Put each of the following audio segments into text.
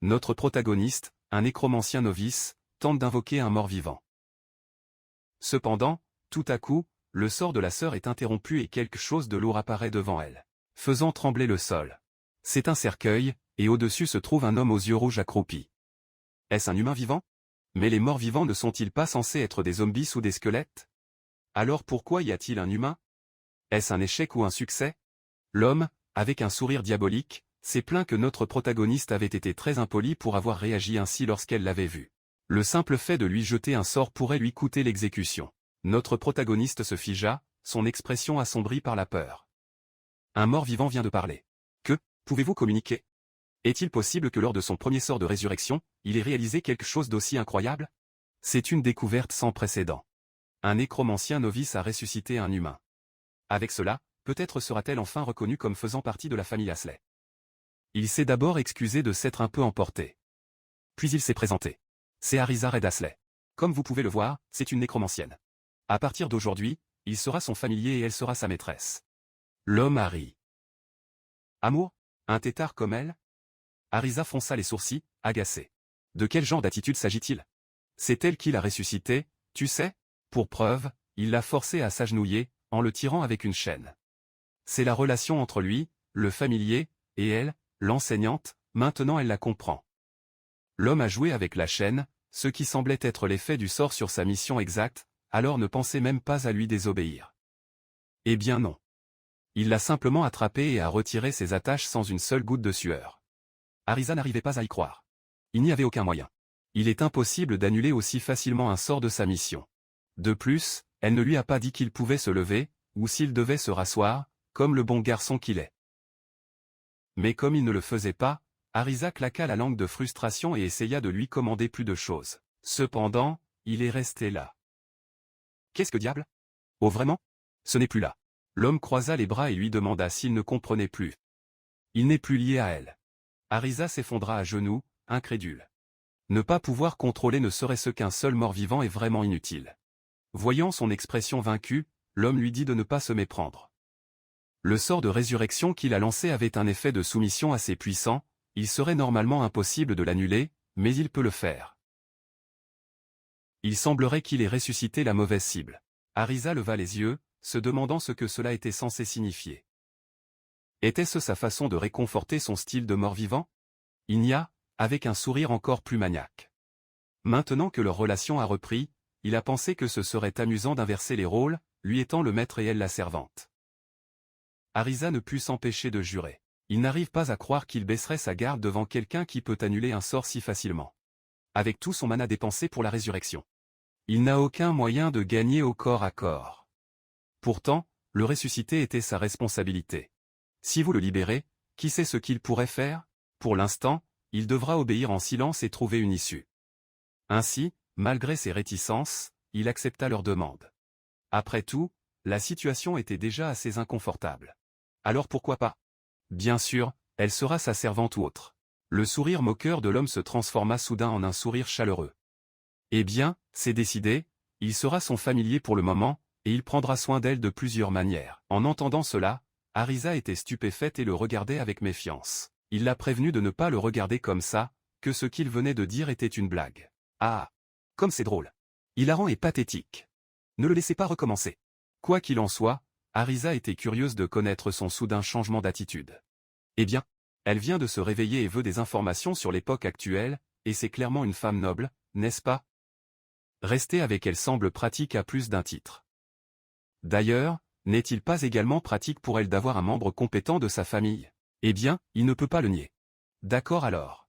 Notre protagoniste, un nécromancien novice, tente d'invoquer un mort-vivant. Cependant, tout à coup, le sort de la sœur est interrompu et quelque chose de lourd apparaît devant elle, faisant trembler le sol. C'est un cercueil, et au-dessus se trouve un homme aux yeux rouges accroupi. Est-ce un humain vivant? Mais les morts vivants ne sont-ils pas censés être des zombies ou des squelettes? Alors pourquoi y a-t-il un humain? Est-ce un échec ou un succès? L'homme, avec un sourire diabolique, s'est plaint que notre protagoniste avait été très impoli pour avoir réagi ainsi lorsqu'elle l'avait vu. Le simple fait de lui jeter un sort pourrait lui coûter l'exécution. Notre protagoniste se figea, son expression assombrie par la peur. Un mort-vivant vient de parler. Que, pouvez-vous communiquer? Est-il possible que lors de son premier sort de résurrection, il ait réalisé quelque chose d'aussi incroyable? C'est une découverte sans précédent. Un nécromancien novice a ressuscité un humain. Avec cela, peut-être sera-t-elle enfin reconnue comme faisant partie de la famille Asley. Il s'est d'abord excusé de s'être un peu emporté. Puis il s'est présenté. C'est Arisa Red Asley. Comme vous pouvez le voir, c'est une nécromancienne. À partir d'aujourd'hui, il sera son familier et elle sera sa maîtresse. L'homme a ri. Amour? Un tétard comme elle? Arisa fronça les sourcils, agacée. De quel genre d'attitude s'agit-il? C'est elle qui l'a ressuscité, tu sais? Pour preuve, il l'a forcé à s'agenouiller, en le tirant avec une chaîne. C'est la relation entre lui, le familier, et elle, l'enseignante, maintenant elle la comprend. L'homme a joué avec la chaîne, ce qui semblait être l'effet du sort sur sa mission exacte, alors ne pensait même pas à lui désobéir. Eh bien non. Il l'a simplement attrapé et a retiré ses attaches sans une seule goutte de sueur. Arisa n'arrivait pas à y croire. Il n'y avait aucun moyen. Il est impossible d'annuler aussi facilement un sort de sa mission. De plus, elle ne lui a pas dit qu'il pouvait se lever, ou s'il devait se rasseoir, comme le bon garçon qu'il est. Mais comme il ne le faisait pas, Arisa claqua la langue de frustration et essaya de lui commander plus de choses. Cependant, il est resté là. Qu'est-ce que diable? Oh vraiment? Ce n'est plus là. L'homme croisa les bras et lui demanda s'il ne comprenait plus. Il n'est plus lié à elle. Arisa s'effondra à genoux, incrédule. Ne pas pouvoir contrôler ne serait-ce qu'un seul mort-vivant est vraiment inutile. Voyant son expression vaincue, l'homme lui dit de ne pas se méprendre. Le sort de résurrection qu'il a lancé avait un effet de soumission assez puissant, il serait normalement impossible de l'annuler, mais il peut le faire. Il semblerait qu'il ait ressuscité la mauvaise cible. Arisa leva les yeux, se demandant ce que cela était censé signifier. Était-ce sa façon de réconforter son style de mort-vivant? Il n'y a, avec un sourire encore plus maniaque. Maintenant que leur relation a repris, il a pensé que ce serait amusant d'inverser les rôles, lui étant le maître et elle la servante. Arisa ne put s'empêcher de jurer. Il n'arrive pas à croire qu'il baisserait sa garde devant quelqu'un qui peut annuler un sort si facilement. Avec tout son mana dépensé pour la résurrection. Il n'a aucun moyen de gagner au corps à corps. Pourtant, le ressusciter était sa responsabilité. Si vous le libérez, qui sait ce qu'il pourrait faire? Pour l'instant, il devra obéir en silence et trouver une issue. Ainsi, malgré ses réticences, il accepta leur demande. Après tout, la situation était déjà assez inconfortable. Alors pourquoi pas? Bien sûr, elle sera sa servante ou autre. Le sourire moqueur de l'homme se transforma soudain en un sourire chaleureux. Eh bien, c'est décidé, il sera son familier pour le moment, et il prendra soin d'elle de plusieurs manières. En entendant cela, Arisa était stupéfaite et le regardait avec méfiance. Il l'a prévenu de ne pas le regarder comme ça, que ce qu'il venait de dire était une blague. Ah! Comme c'est drôle! Hilarant et pathétique. Ne le laissez pas recommencer. Quoi qu'il en soit, Arisa était curieuse de connaître son soudain changement d'attitude. Eh bien, elle vient de se réveiller et veut des informations sur l'époque actuelle, et c'est clairement une femme noble, n'est-ce pas? Rester avec elle semble pratique à plus d'un titre. D'ailleurs, n'est-il pas également pratique pour elle d'avoir un membre compétent de sa famille? Eh bien, il ne peut pas le nier. D'accord alors.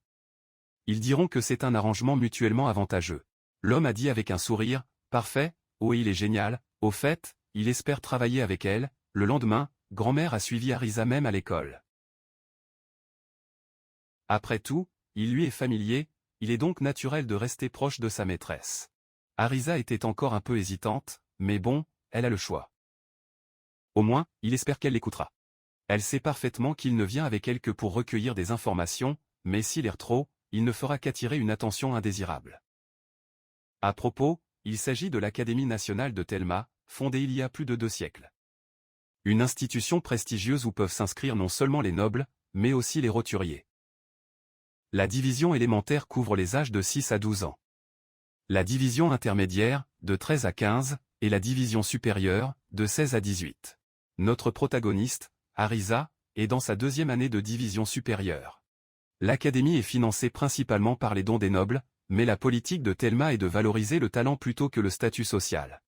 Ils diront que c'est un arrangement mutuellement avantageux. L'homme a dit avec un sourire, « Parfait, oh il est génial, au fait, il espère travailler avec elle. » Le lendemain, grand-mère a suivi Arisa même à l'école. Après tout, il lui est familier, il est donc naturel de rester proche de sa maîtresse. Arisa était encore un peu hésitante, mais bon, elle a le choix. Au moins, il espère qu'elle l'écoutera. Elle sait parfaitement qu'il ne vient avec elle que pour recueillir des informations, mais s'il erre trop, il ne fera qu'attirer une attention indésirable. À propos, il s'agit de l'Académie nationale de Thelma, fondée il y a plus de 2 siècles. Une institution prestigieuse où peuvent s'inscrire non seulement les nobles, mais aussi les roturiers. La division élémentaire couvre les âges de 6 à 12 ans. La division intermédiaire, de 13 à 15, et la division supérieure, de 16 à 18. Notre protagoniste, Arisa, est dans sa deuxième année de division supérieure. L'académie est financée principalement par les dons des nobles, mais la politique de Thelma est de valoriser le talent plutôt que le statut social.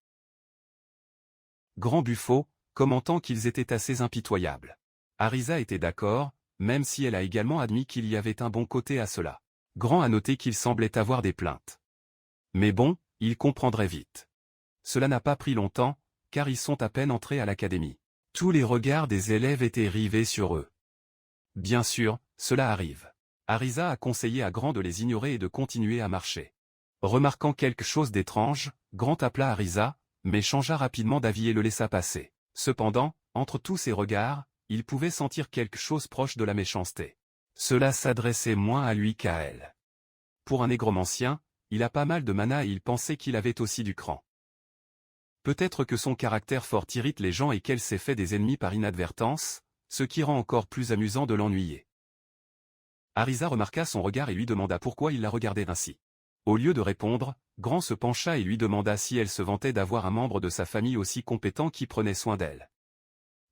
Grand Buffo, commentant qu'ils étaient assez impitoyables. Arisa était d'accord, même si elle a également admis qu'il y avait un bon côté à cela. Grand a noté qu'il semblait avoir des plaintes. Mais bon, il comprendrait vite. Cela n'a pas pris longtemps, car ils sont à peine entrés à l'académie. Tous les regards des élèves étaient rivés sur eux. Bien sûr, cela arrive. Arisa a conseillé à Grand de les ignorer et de continuer à marcher. Remarquant quelque chose d'étrange, Grand appela Arisa, mais changea rapidement d'avis et le laissa passer. Cependant, entre tous ces regards, il pouvait sentir quelque chose proche de la méchanceté. Cela s'adressait moins à lui qu'à elle. Pour un négromancien, il a pas mal de mana et il pensait qu'il avait aussi du cran. Peut-être que son caractère fort irrite les gens et qu'elle s'est fait des ennemis par inadvertance, ce qui rend encore plus amusant de l'ennuyer. Arisa remarqua son regard et lui demanda pourquoi il la regardait ainsi. Au lieu de répondre, Grand se pencha et lui demanda si elle se vantait d'avoir un membre de sa famille aussi compétent qui prenait soin d'elle.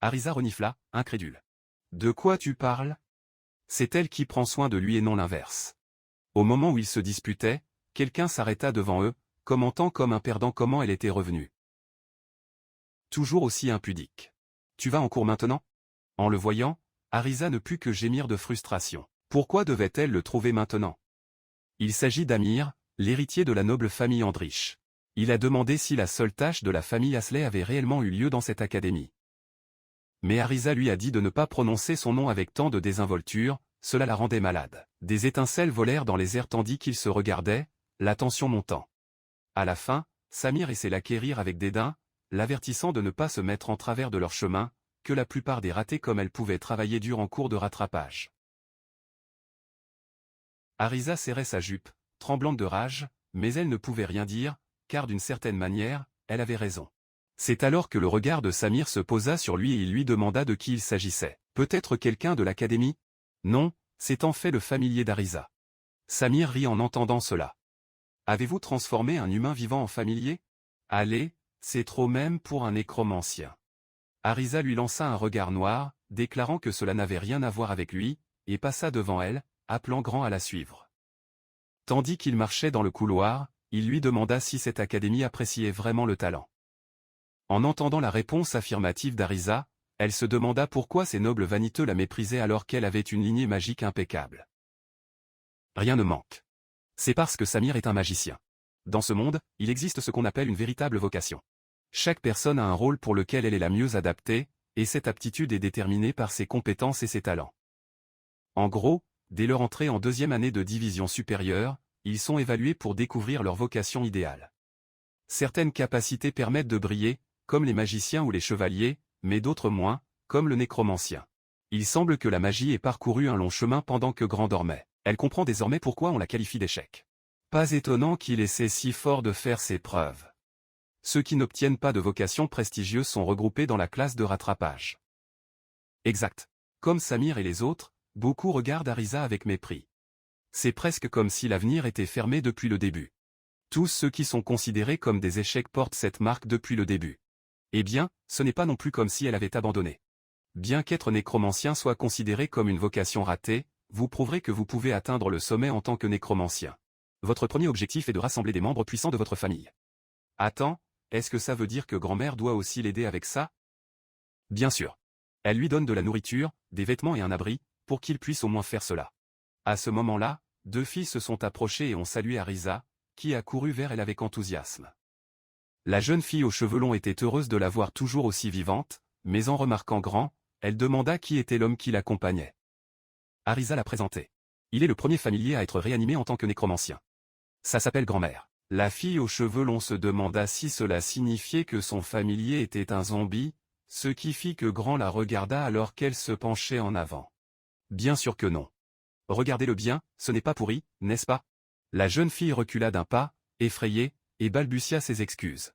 Arisa renifla, incrédule. « De quoi tu parles ? C'est elle qui prend soin de lui et non l'inverse. » Au moment où ils se disputaient, quelqu'un s'arrêta devant eux, commentant comme un perdant comment elle était revenue. Toujours aussi impudique. « Tu vas en cours maintenant ?» En le voyant, Arisa ne put que gémir de frustration. Pourquoi devait-elle le trouver maintenant? Il s'agit d'Amir, l'héritier de la noble famille Andrich. Il a demandé si la seule tâche de la famille Asley avait réellement eu lieu dans cette académie. Mais Arisa lui a dit de ne pas prononcer son nom avec tant de désinvolture, cela la rendait malade. Des étincelles volèrent dans les airs tandis qu'ils se regardaient, la tension montant. À la fin, Samir essaie l'acquérir avec dédain, l'avertissant de ne pas se mettre en travers de leur chemin, que la plupart des ratés comme elle pouvaient travailler dur en cours de rattrapage. Arisa serrait sa jupe, tremblante de rage, mais elle ne pouvait rien dire, car d'une certaine manière, elle avait raison. C'est alors que le regard de Samir se posa sur lui et il lui demanda de qui il s'agissait. Peut-être quelqu'un de l'académie? Non, c'est en fait le familier d'Arisa. Samir rit en entendant cela. Avez-vous transformé un humain vivant en familier? Allez, c'est trop même pour un nécromancien. Arisa lui lança un regard noir, déclarant que cela n'avait rien à voir avec lui, et passa devant elle, appelant Grand à la suivre. Tandis qu'il marchait dans le couloir, il lui demanda si cette académie appréciait vraiment le talent. En entendant la réponse affirmative d'Arisa, elle se demanda pourquoi ces nobles vaniteux la méprisaient alors qu'elle avait une lignée magique impeccable. Rien ne manque. C'est parce que Samir est un magicien. Dans ce monde, il existe ce qu'on appelle une véritable vocation. Chaque personne a un rôle pour lequel elle est la mieux adaptée, et cette aptitude est déterminée par ses compétences et ses talents. En gros, dès leur entrée en deuxième année de division supérieure, ils sont évalués pour découvrir leur vocation idéale. Certaines capacités permettent de briller, comme les magiciens ou les chevaliers, mais d'autres moins, comme le nécromancien. Il semble que la magie ait parcouru un long chemin pendant que Grand dormait. Elle comprend désormais pourquoi on la qualifie d'échec. Pas étonnant qu'il essaie si fort de faire ses preuves. Ceux qui n'obtiennent pas de vocation prestigieuse sont regroupés dans la classe de rattrapage. Exact. Comme Samir et les autres, beaucoup regardent Arisa avec mépris. C'est presque comme si l'avenir était fermé depuis le début. Tous ceux qui sont considérés comme des échecs portent cette marque depuis le début. Eh bien, ce n'est pas non plus comme si elle avait abandonné. Bien qu'être nécromancien soit considéré comme une vocation ratée, vous prouverez que vous pouvez atteindre le sommet en tant que nécromancien. Votre premier objectif est de rassembler des membres puissants de votre famille. Attends, est-ce que ça veut dire que grand-mère doit aussi l'aider avec ça? Bien sûr. Elle lui donne de la nourriture, des vêtements et un abri, pour qu'il puisse au moins faire cela. À ce moment-là, deux filles se sont approchées et ont salué Arisa, qui a couru vers elle avec enthousiasme. La jeune fille aux cheveux longs était heureuse de la voir toujours aussi vivante, mais en remarquant Grand, elle demanda qui était l'homme qui l'accompagnait. Arisa l'a présenté. Il est le premier familier à être réanimé en tant que nécromancien. Ça s'appelle grand-mère. La fille aux cheveux longs se demanda si cela signifiait que son familier était un zombie, ce qui fit que Grand la regarda alors qu'elle se penchait en avant. Bien sûr que non. Regardez-le bien, ce n'est pas pourri, n'est-ce pas? La jeune fille recula d'un pas, effrayée, et balbutia ses excuses.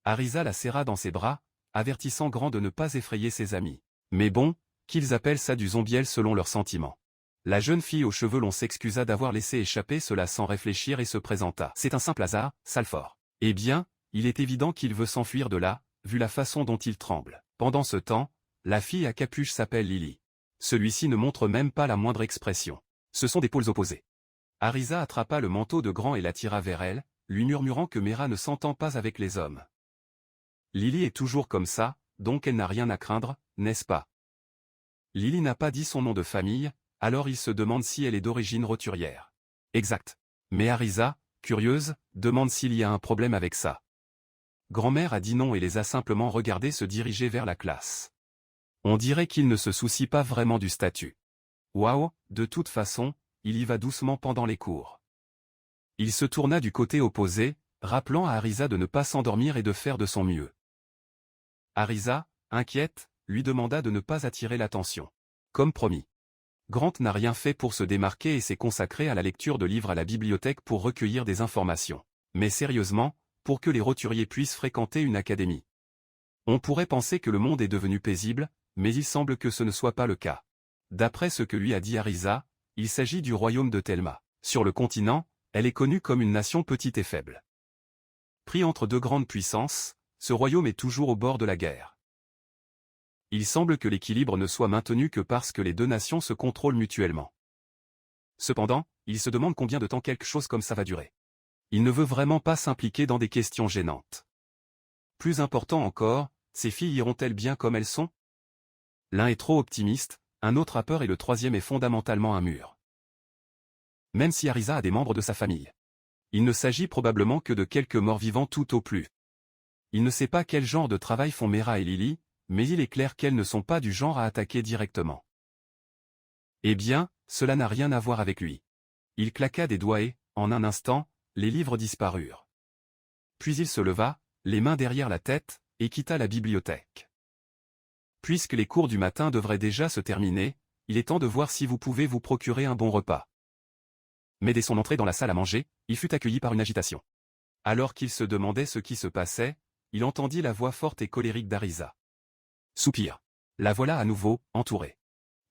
Arisa la serra dans ses bras, avertissant Grand de ne pas effrayer ses amis. Mais bon, qu'ils appellent ça du zombiel selon leurs sentiments. La jeune fille aux cheveux longs s'excusa d'avoir laissé échapper cela sans réfléchir et se présenta. C'est un simple hasard, Salford. Eh bien, il est évident qu'il veut s'enfuir de là, vu la façon dont il tremble. Pendant ce temps, la fille à capuche s'appelle Lily. Celui-ci ne montre même pas la moindre expression. Ce sont des pôles opposés. Arisa attrapa le manteau de Grant et l'attira vers elle, lui murmurant que Mera ne s'entend pas avec les hommes. Lily est toujours comme ça, donc elle n'a rien à craindre, n'est-ce pas? Lily n'a pas dit son nom de famille, alors il se demande si elle est d'origine roturière. Exact. Mais Arisa, curieuse, demande s'il y a un problème avec ça. Grand-mère a dit non et les a simplement regardés se diriger vers la classe. On dirait qu'il ne se soucie pas vraiment du statut. Waouh, de toute façon, il y va doucement pendant les cours. Il se tourna du côté opposé, rappelant à Arisa de ne pas s'endormir et de faire de son mieux. Arisa, inquiète, lui demanda de ne pas attirer l'attention. Comme promis. Grant n'a rien fait pour se démarquer et s'est consacré à la lecture de livres à la bibliothèque pour recueillir des informations. Mais sérieusement, pour que les roturiers puissent fréquenter une académie. On pourrait penser que le monde est devenu paisible, mais il semble que ce ne soit pas le cas. D'après ce que lui a dit Arisa, il s'agit du royaume de Thelma. Sur le continent, elle est connue comme une nation petite et faible. Pris entre deux grandes puissances, ce royaume est toujours au bord de la guerre. Il semble que l'équilibre ne soit maintenu que parce que les deux nations se contrôlent mutuellement. Cependant, il se demande combien de temps quelque chose comme ça va durer. Il ne veut vraiment pas s'impliquer dans des questions gênantes. Plus important encore, ces filles iront-elles bien comme elles sont? L'un est trop optimiste, un autre a peur et le troisième est fondamentalement un mur. Même si Arisa a des membres de sa famille. Il ne s'agit probablement que de quelques morts vivants tout au plus. Il ne sait pas quel genre de travail font Mera et Lily, mais il est clair qu'elles ne sont pas du genre à attaquer directement. Eh bien, cela n'a rien à voir avec lui. Il claqua des doigts et, en un instant, les livres disparurent. Puis il se leva, les mains derrière la tête, et quitta la bibliothèque. Puisque les cours du matin devraient déjà se terminer, il est temps de voir si vous pouvez vous procurer un bon repas. Mais dès son entrée dans la salle à manger, il fut accueilli par une agitation. Alors qu'il se demandait ce qui se passait, il entendit la voix forte et colérique d'Arisa. Soupir. La voilà à nouveau, entourée.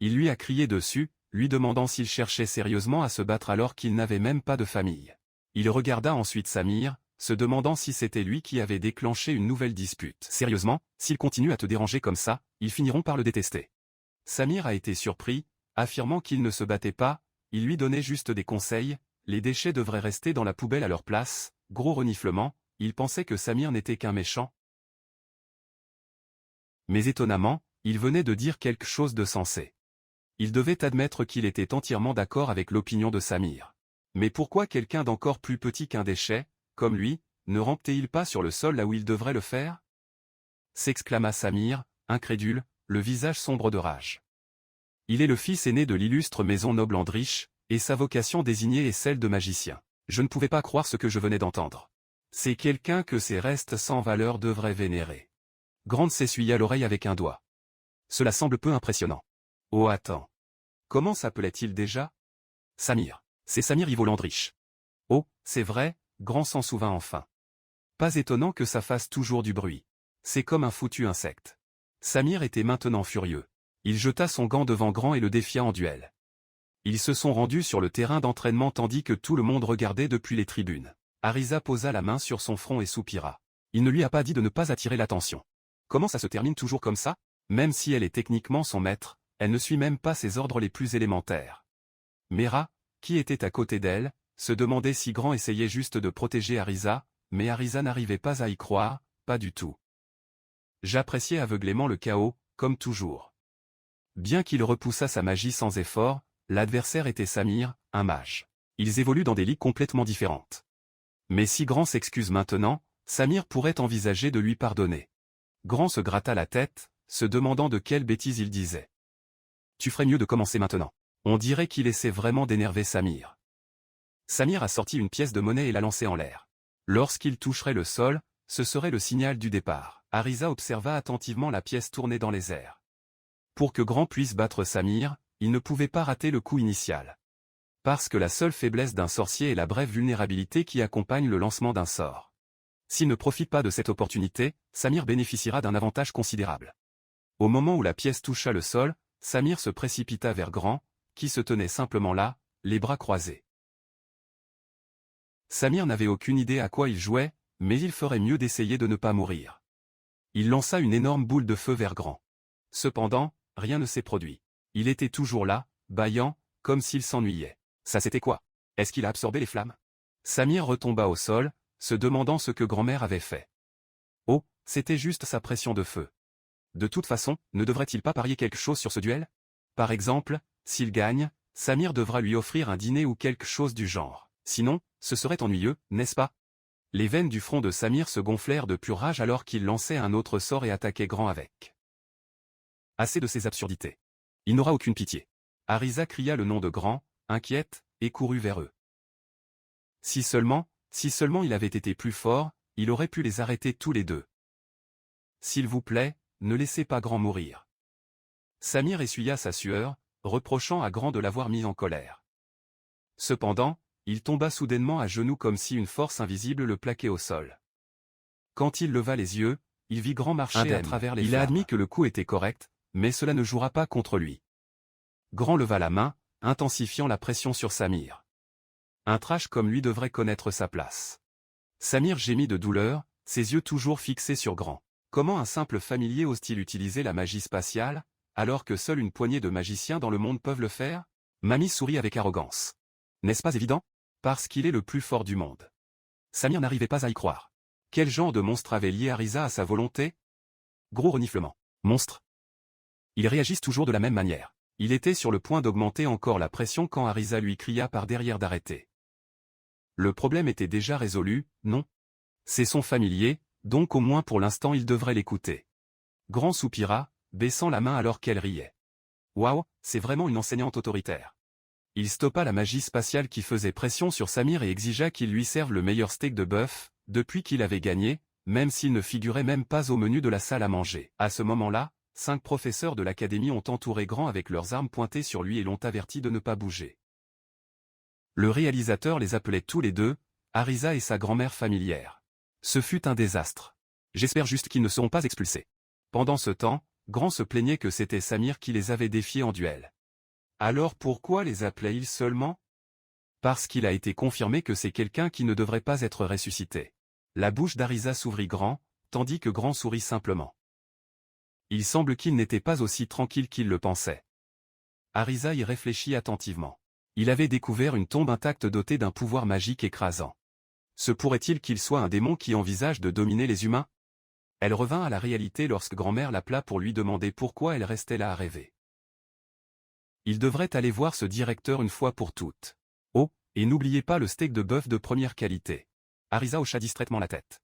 Il lui a crié dessus, lui demandant s'il cherchait sérieusement à se battre alors qu'il n'avait même pas de famille. Il regarda ensuite Samir, se demandant si c'était lui qui avait déclenché une nouvelle dispute. Sérieusement, s'il continue à te déranger comme ça, ils finiront par le détester. Samir a été surpris, affirmant qu'il ne se battait pas, il lui donnait juste des conseils, les déchets devraient rester dans la poubelle à leur place, gros reniflement, il pensait que Samir n'était qu'un méchant. Mais étonnamment, il venait de dire quelque chose de sensé. Il devait admettre qu'il était entièrement d'accord avec l'opinion de Samir. Mais pourquoi quelqu'un d'encore plus petit qu'un déchet, comme lui, ne rampait-il pas sur le sol là où il devrait le faire? S'exclama Samir, incrédule, le visage sombre de rage. Il est le fils aîné de l'illustre maison noble Andrich, et sa vocation désignée est celle de magicien. Je ne pouvais pas croire ce que je venais d'entendre. C'est quelqu'un que ces restes sans valeur devraient vénérer. Grant s'essuya l'oreille avec un doigt. Cela semble peu impressionnant. Oh attends. Comment s'appelait-il déjà? Samir. C'est Samir Ivo Landrich. Oh, c'est vrai, Grant s'en souvint enfin. Pas étonnant que ça fasse toujours du bruit. C'est comme un foutu insecte. Samir était maintenant furieux. Il jeta son gant devant Grant et le défia en duel. Ils se sont rendus sur le terrain d'entraînement tandis que tout le monde regardait depuis les tribunes. Arisa posa la main sur son front et soupira. Il ne lui a pas dit de ne pas attirer l'attention. Comment ça se termine toujours comme ça? Même si elle est techniquement son maître, elle ne suit même pas ses ordres les plus élémentaires. Mera, qui était à côté d'elle, se demandait si Grant essayait juste de protéger Arisa, mais Arisa n'arrivait pas à y croire, pas du tout. J'appréciais aveuglément le chaos, comme toujours. Bien qu'il repoussât sa magie sans effort, l'adversaire était Samir, un mage. Ils évoluent dans des ligues complètement différentes. Mais si Grant s'excuse maintenant, Samir pourrait envisager de lui pardonner. Grant se gratta la tête, se demandant de quelle bêtise il disait. Tu ferais mieux de commencer maintenant. On dirait qu'il essaie vraiment d'énerver Samir. Samir a sorti une pièce de monnaie et l'a lancée en l'air. Lorsqu'il toucherait le sol, ce serait le signal du départ. Arisa observa attentivement la pièce tourner dans les airs. Pour que Grant puisse battre Samir, il ne pouvait pas rater le coup initial. Parce que la seule faiblesse d'un sorcier est la brève vulnérabilité qui accompagne le lancement d'un sort. S'il ne profite pas de cette opportunité, Samir bénéficiera d'un avantage considérable. Au moment où la pièce toucha le sol, Samir se précipita vers Grant, qui se tenait simplement là, les bras croisés. Samir n'avait aucune idée à quoi il jouait, mais il ferait mieux d'essayer de ne pas mourir. Il lança une énorme boule de feu vers Grand. Cependant, rien ne s'est produit. Il était toujours là, bâillant, comme s'il s'ennuyait. Ça c'était quoi? Est-ce qu'il a absorbé les flammes? Samir retomba au sol, se demandant ce que grand-mère avait fait. Oh, c'était juste sa pression de feu. De toute façon, ne devrait-il pas parier quelque chose sur ce duel? Par exemple, s'il gagne, Samir devra lui offrir un dîner ou quelque chose du genre. Sinon, ce serait ennuyeux, n'est-ce pas? Les veines du front de Samir se gonflèrent de pure rage alors qu'il lançait un autre sort et attaquait Grand avec. Assez de ces absurdités. Il n'aura aucune pitié. Arisa cria le nom de Grand, inquiète, et courut vers eux. Si seulement il avait été plus fort, il aurait pu les arrêter tous les deux. S'il vous plaît, ne laissez pas Grand mourir. Samir essuya sa sueur, reprochant à Grand de l'avoir mis en colère. Cependant, il tomba soudainement à genoux comme si une force invisible le plaquait au sol. Quand il leva les yeux, il vit Grand marcher à travers les flammes. Il a admis que le coup était correct, mais cela ne jouera pas contre lui. Grand leva la main, intensifiant la pression sur Samir. Un trash comme lui devrait connaître sa place. Samir gémit de douleur, ses yeux toujours fixés sur Grand. Comment un simple familier ose-t-il utiliser la magie spatiale, alors que seule une poignée de magiciens dans le monde peuvent le faire? Mamie sourit avec arrogance. N'est-ce pas évident? Parce qu'il est le plus fort du monde. Samir n'arrivait pas à y croire. Quel genre de monstre avait lié Arisa à sa volonté? Gros reniflement. Monstre. Ils réagissent toujours de la même manière. Il était sur le point d'augmenter encore la pression quand Arisa lui cria par derrière d'arrêter. Le problème était déjà résolu, non? C'est son familier, donc au moins pour l'instant il devrait l'écouter. Grand soupira, baissant la main alors qu'elle riait. Waouh, c'est vraiment une enseignante autoritaire. Il stoppa la magie spatiale qui faisait pression sur Samir et exigea qu'il lui serve le meilleur steak de bœuf, depuis qu'il avait gagné, même s'il ne figurait même pas au menu de la salle à manger. À ce moment-là, 5 professeurs de l'académie ont entouré Grand avec leurs armes pointées sur lui et l'ont averti de ne pas bouger. Le réalisateur les appelait tous les deux, Arisa et sa grand-mère familière. Ce fut un désastre. J'espère juste qu'ils ne seront pas expulsés. Pendant ce temps, Grand se plaignait que c'était Samir qui les avait défiés en duel. Alors pourquoi les appelait-il seulement? Parce qu'il a été confirmé que c'est quelqu'un qui ne devrait pas être ressuscité. La bouche d'Arisa s'ouvrit grand, tandis que Grand sourit simplement. Il semble qu'il n'était pas aussi tranquille qu'il le pensait. Arisa y réfléchit attentivement. Il avait découvert une tombe intacte dotée d'un pouvoir magique écrasant. Se pourrait-il qu'il soit un démon qui envisage de dominer les humains? Elle revint à la réalité lorsque grand-mère l'appela pour lui demander pourquoi elle restait là à rêver. Il devrait aller voir ce directeur une fois pour toutes. Oh, et n'oubliez pas le steak de bœuf de première qualité. Arisa hocha distraitement la tête.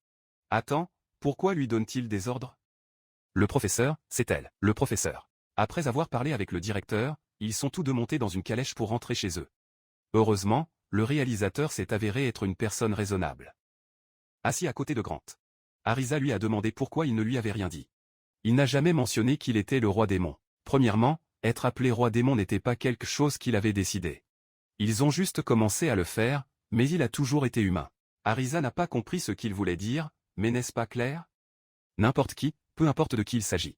Attends, pourquoi lui donne-t-il des ordres? Le professeur, c'est elle, le professeur. Après avoir parlé avec le directeur, ils sont tous deux montés dans une calèche pour rentrer chez eux. Heureusement, le réalisateur s'est avéré être une personne raisonnable. Assis à côté de Grant, Arisa lui a demandé pourquoi il ne lui avait rien dit. Il n'a jamais mentionné qu'il était le roi démon. Premièrement, être appelé roi démon n'était pas quelque chose qu'il avait décidé. Ils ont juste commencé à le faire, mais il a toujours été humain. Arisa n'a pas compris ce qu'il voulait dire, mais n'est-ce pas clair? N'importe qui, peu importe de qui il s'agit.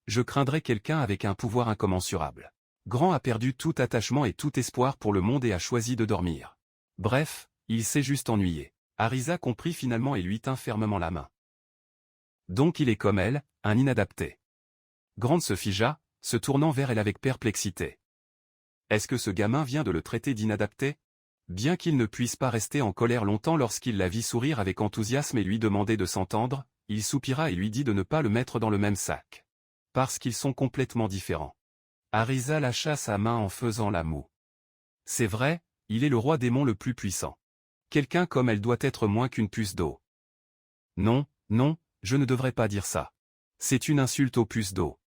Je craindrais quelqu'un avec un pouvoir incommensurable. Grand a perdu tout attachement et tout espoir pour le monde et a choisi de dormir. Bref, il s'est juste ennuyé. Arisa comprit finalement et lui tint fermement la main. Donc il est comme elle, un inadapté. Grant se figea, se tournant vers elle avec perplexité. Est-ce que ce gamin vient de le traiter d'inadapté? Bien qu'il ne puisse pas rester en colère longtemps lorsqu'il la vit sourire avec enthousiasme et lui demander de s'entendre, il soupira et lui dit de ne pas le mettre dans le même sac. Parce qu'ils sont complètement différents. Arisa lâcha sa main en faisant la moue. C'est vrai, il est le roi démon le plus puissant. Quelqu'un comme elle doit être moins qu'une puce d'eau. Non, non, je ne devrais pas dire ça. C'est une insulte aux puces d'eau.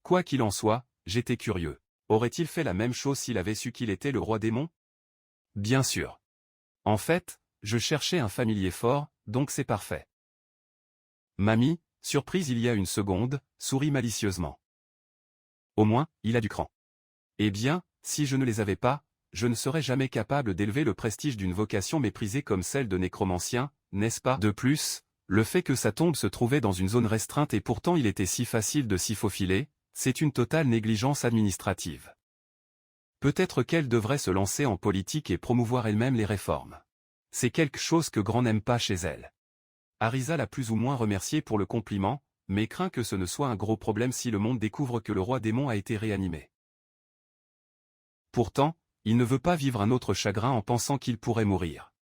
Quoi qu'il en soit, j'étais curieux. Aurait-il fait la même chose s'il avait su qu'il était le roi démon? Bien sûr. En fait, je cherchais un familier fort, donc c'est parfait. Mamie, surprise il y a une seconde, sourit malicieusement. Au moins, il a du cran. Eh bien, si je ne les avais pas, je ne serais jamais capable d'élever le prestige d'une vocation méprisée comme celle de nécromancien, n'est-ce pas? De plus, le fait que sa tombe se trouvait dans une zone restreinte et pourtant il était si facile de s'y faufiler, c'est une totale négligence administrative. Peut-être qu'elle devrait se lancer en politique et promouvoir elle-même les réformes. C'est quelque chose que Grand n'aime pas chez elle. Arisa l'a plus ou moins remercié pour le compliment, mais craint que ce ne soit un gros problème si le monde découvre que le roi démon a été réanimé. Pourtant, il ne veut pas vivre un autre chagrin en pensant qu'il pourrait mourir.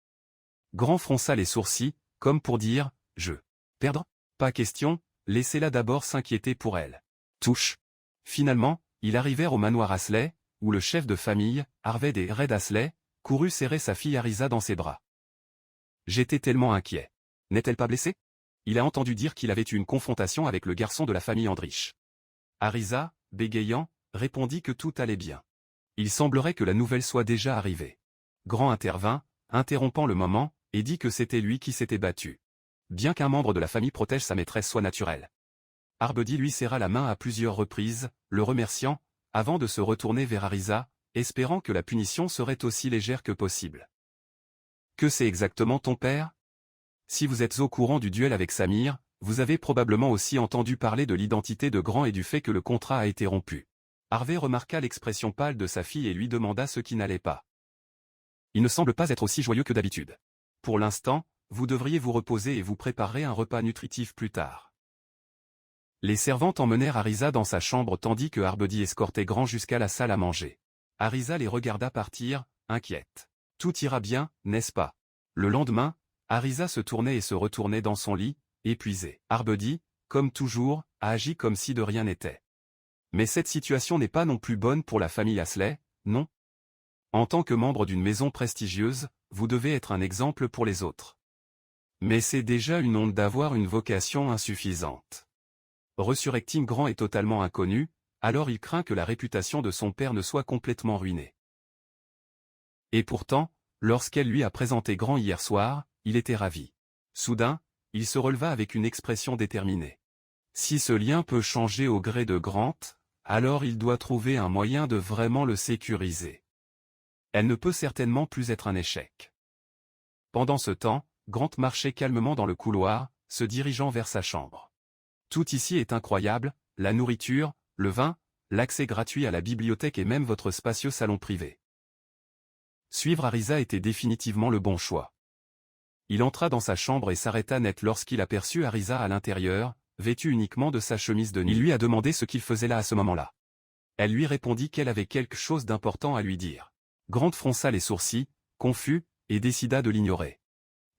Grand fronça les sourcils, comme pour dire « Je perdre ? Pas question, laissez-la d'abord s'inquiéter pour elle. » Touche. Finalement, ils arrivèrent au manoir Astley, où le chef de famille, Arved et Red Astley, courut serrer sa fille Arisa dans ses bras. « J'étais tellement inquiet. N'est-elle pas blessée ? » Il a entendu dire qu'il avait eu une confrontation avec le garçon de la famille Andrich. Arisa, bégayant, répondit que tout allait bien. Il semblerait que la nouvelle soit déjà arrivée. Grand intervint, interrompant le moment, et dit que c'était lui qui s'était battu. Bien qu'un membre de la famille protège sa maîtresse soit naturel. Arbedi lui serra la main à plusieurs reprises, le remerciant, avant de se retourner vers Arisa, espérant que la punition serait aussi légère que possible. « Que c'est exactement ton père ? Si vous êtes au courant du duel avec Samir, vous avez probablement aussi entendu parler de l'identité de Grand et du fait que le contrat a été rompu. » Harvey remarqua l'expression pâle de sa fille et lui demanda ce qui n'allait pas. « Il ne semble pas être aussi joyeux que d'habitude. Pour l'instant, vous devriez vous reposer et vous préparer un repas nutritif plus tard. » Les servantes emmenèrent Arisa dans sa chambre tandis que Arbedi escortait Grand jusqu'à la salle à manger. Arisa les regarda partir, inquiète. « Tout ira bien, n'est-ce pas ?» Le lendemain, Arisa se tournait et se retournait dans son lit, épuisée. Arbedi, comme toujours, a agi comme si de rien n'était. Mais cette situation n'est pas non plus bonne pour la famille Astley, non ? En tant que membre d'une maison prestigieuse, vous devez être un exemple pour les autres. Mais c'est déjà une honte d'avoir une vocation insuffisante. Resurrecting Grand est totalement inconnu, alors il craint que la réputation de son père ne soit complètement ruinée. Et pourtant, lorsqu'elle lui a présenté Grand hier soir, il était ravi. Soudain, il se releva avec une expression déterminée. Si ce lien peut changer au gré de Grant, alors il doit trouver un moyen de vraiment le sécuriser. Elle ne peut certainement plus être un échec. Pendant ce temps, Grant marchait calmement dans le couloir, se dirigeant vers sa chambre. Tout ici est incroyable, la nourriture, le vin, l'accès gratuit à la bibliothèque et même votre spacieux salon privé. Suivre Arisa était définitivement le bon choix. Il entra dans sa chambre et s'arrêta net lorsqu'il aperçut Arisa à l'intérieur, vêtue uniquement de sa chemise de nuit. Il lui a demandé ce qu'il faisait là à ce moment-là. Elle lui répondit qu'elle avait quelque chose d'important à lui dire. Grant fronça les sourcils, confus, et décida de l'ignorer.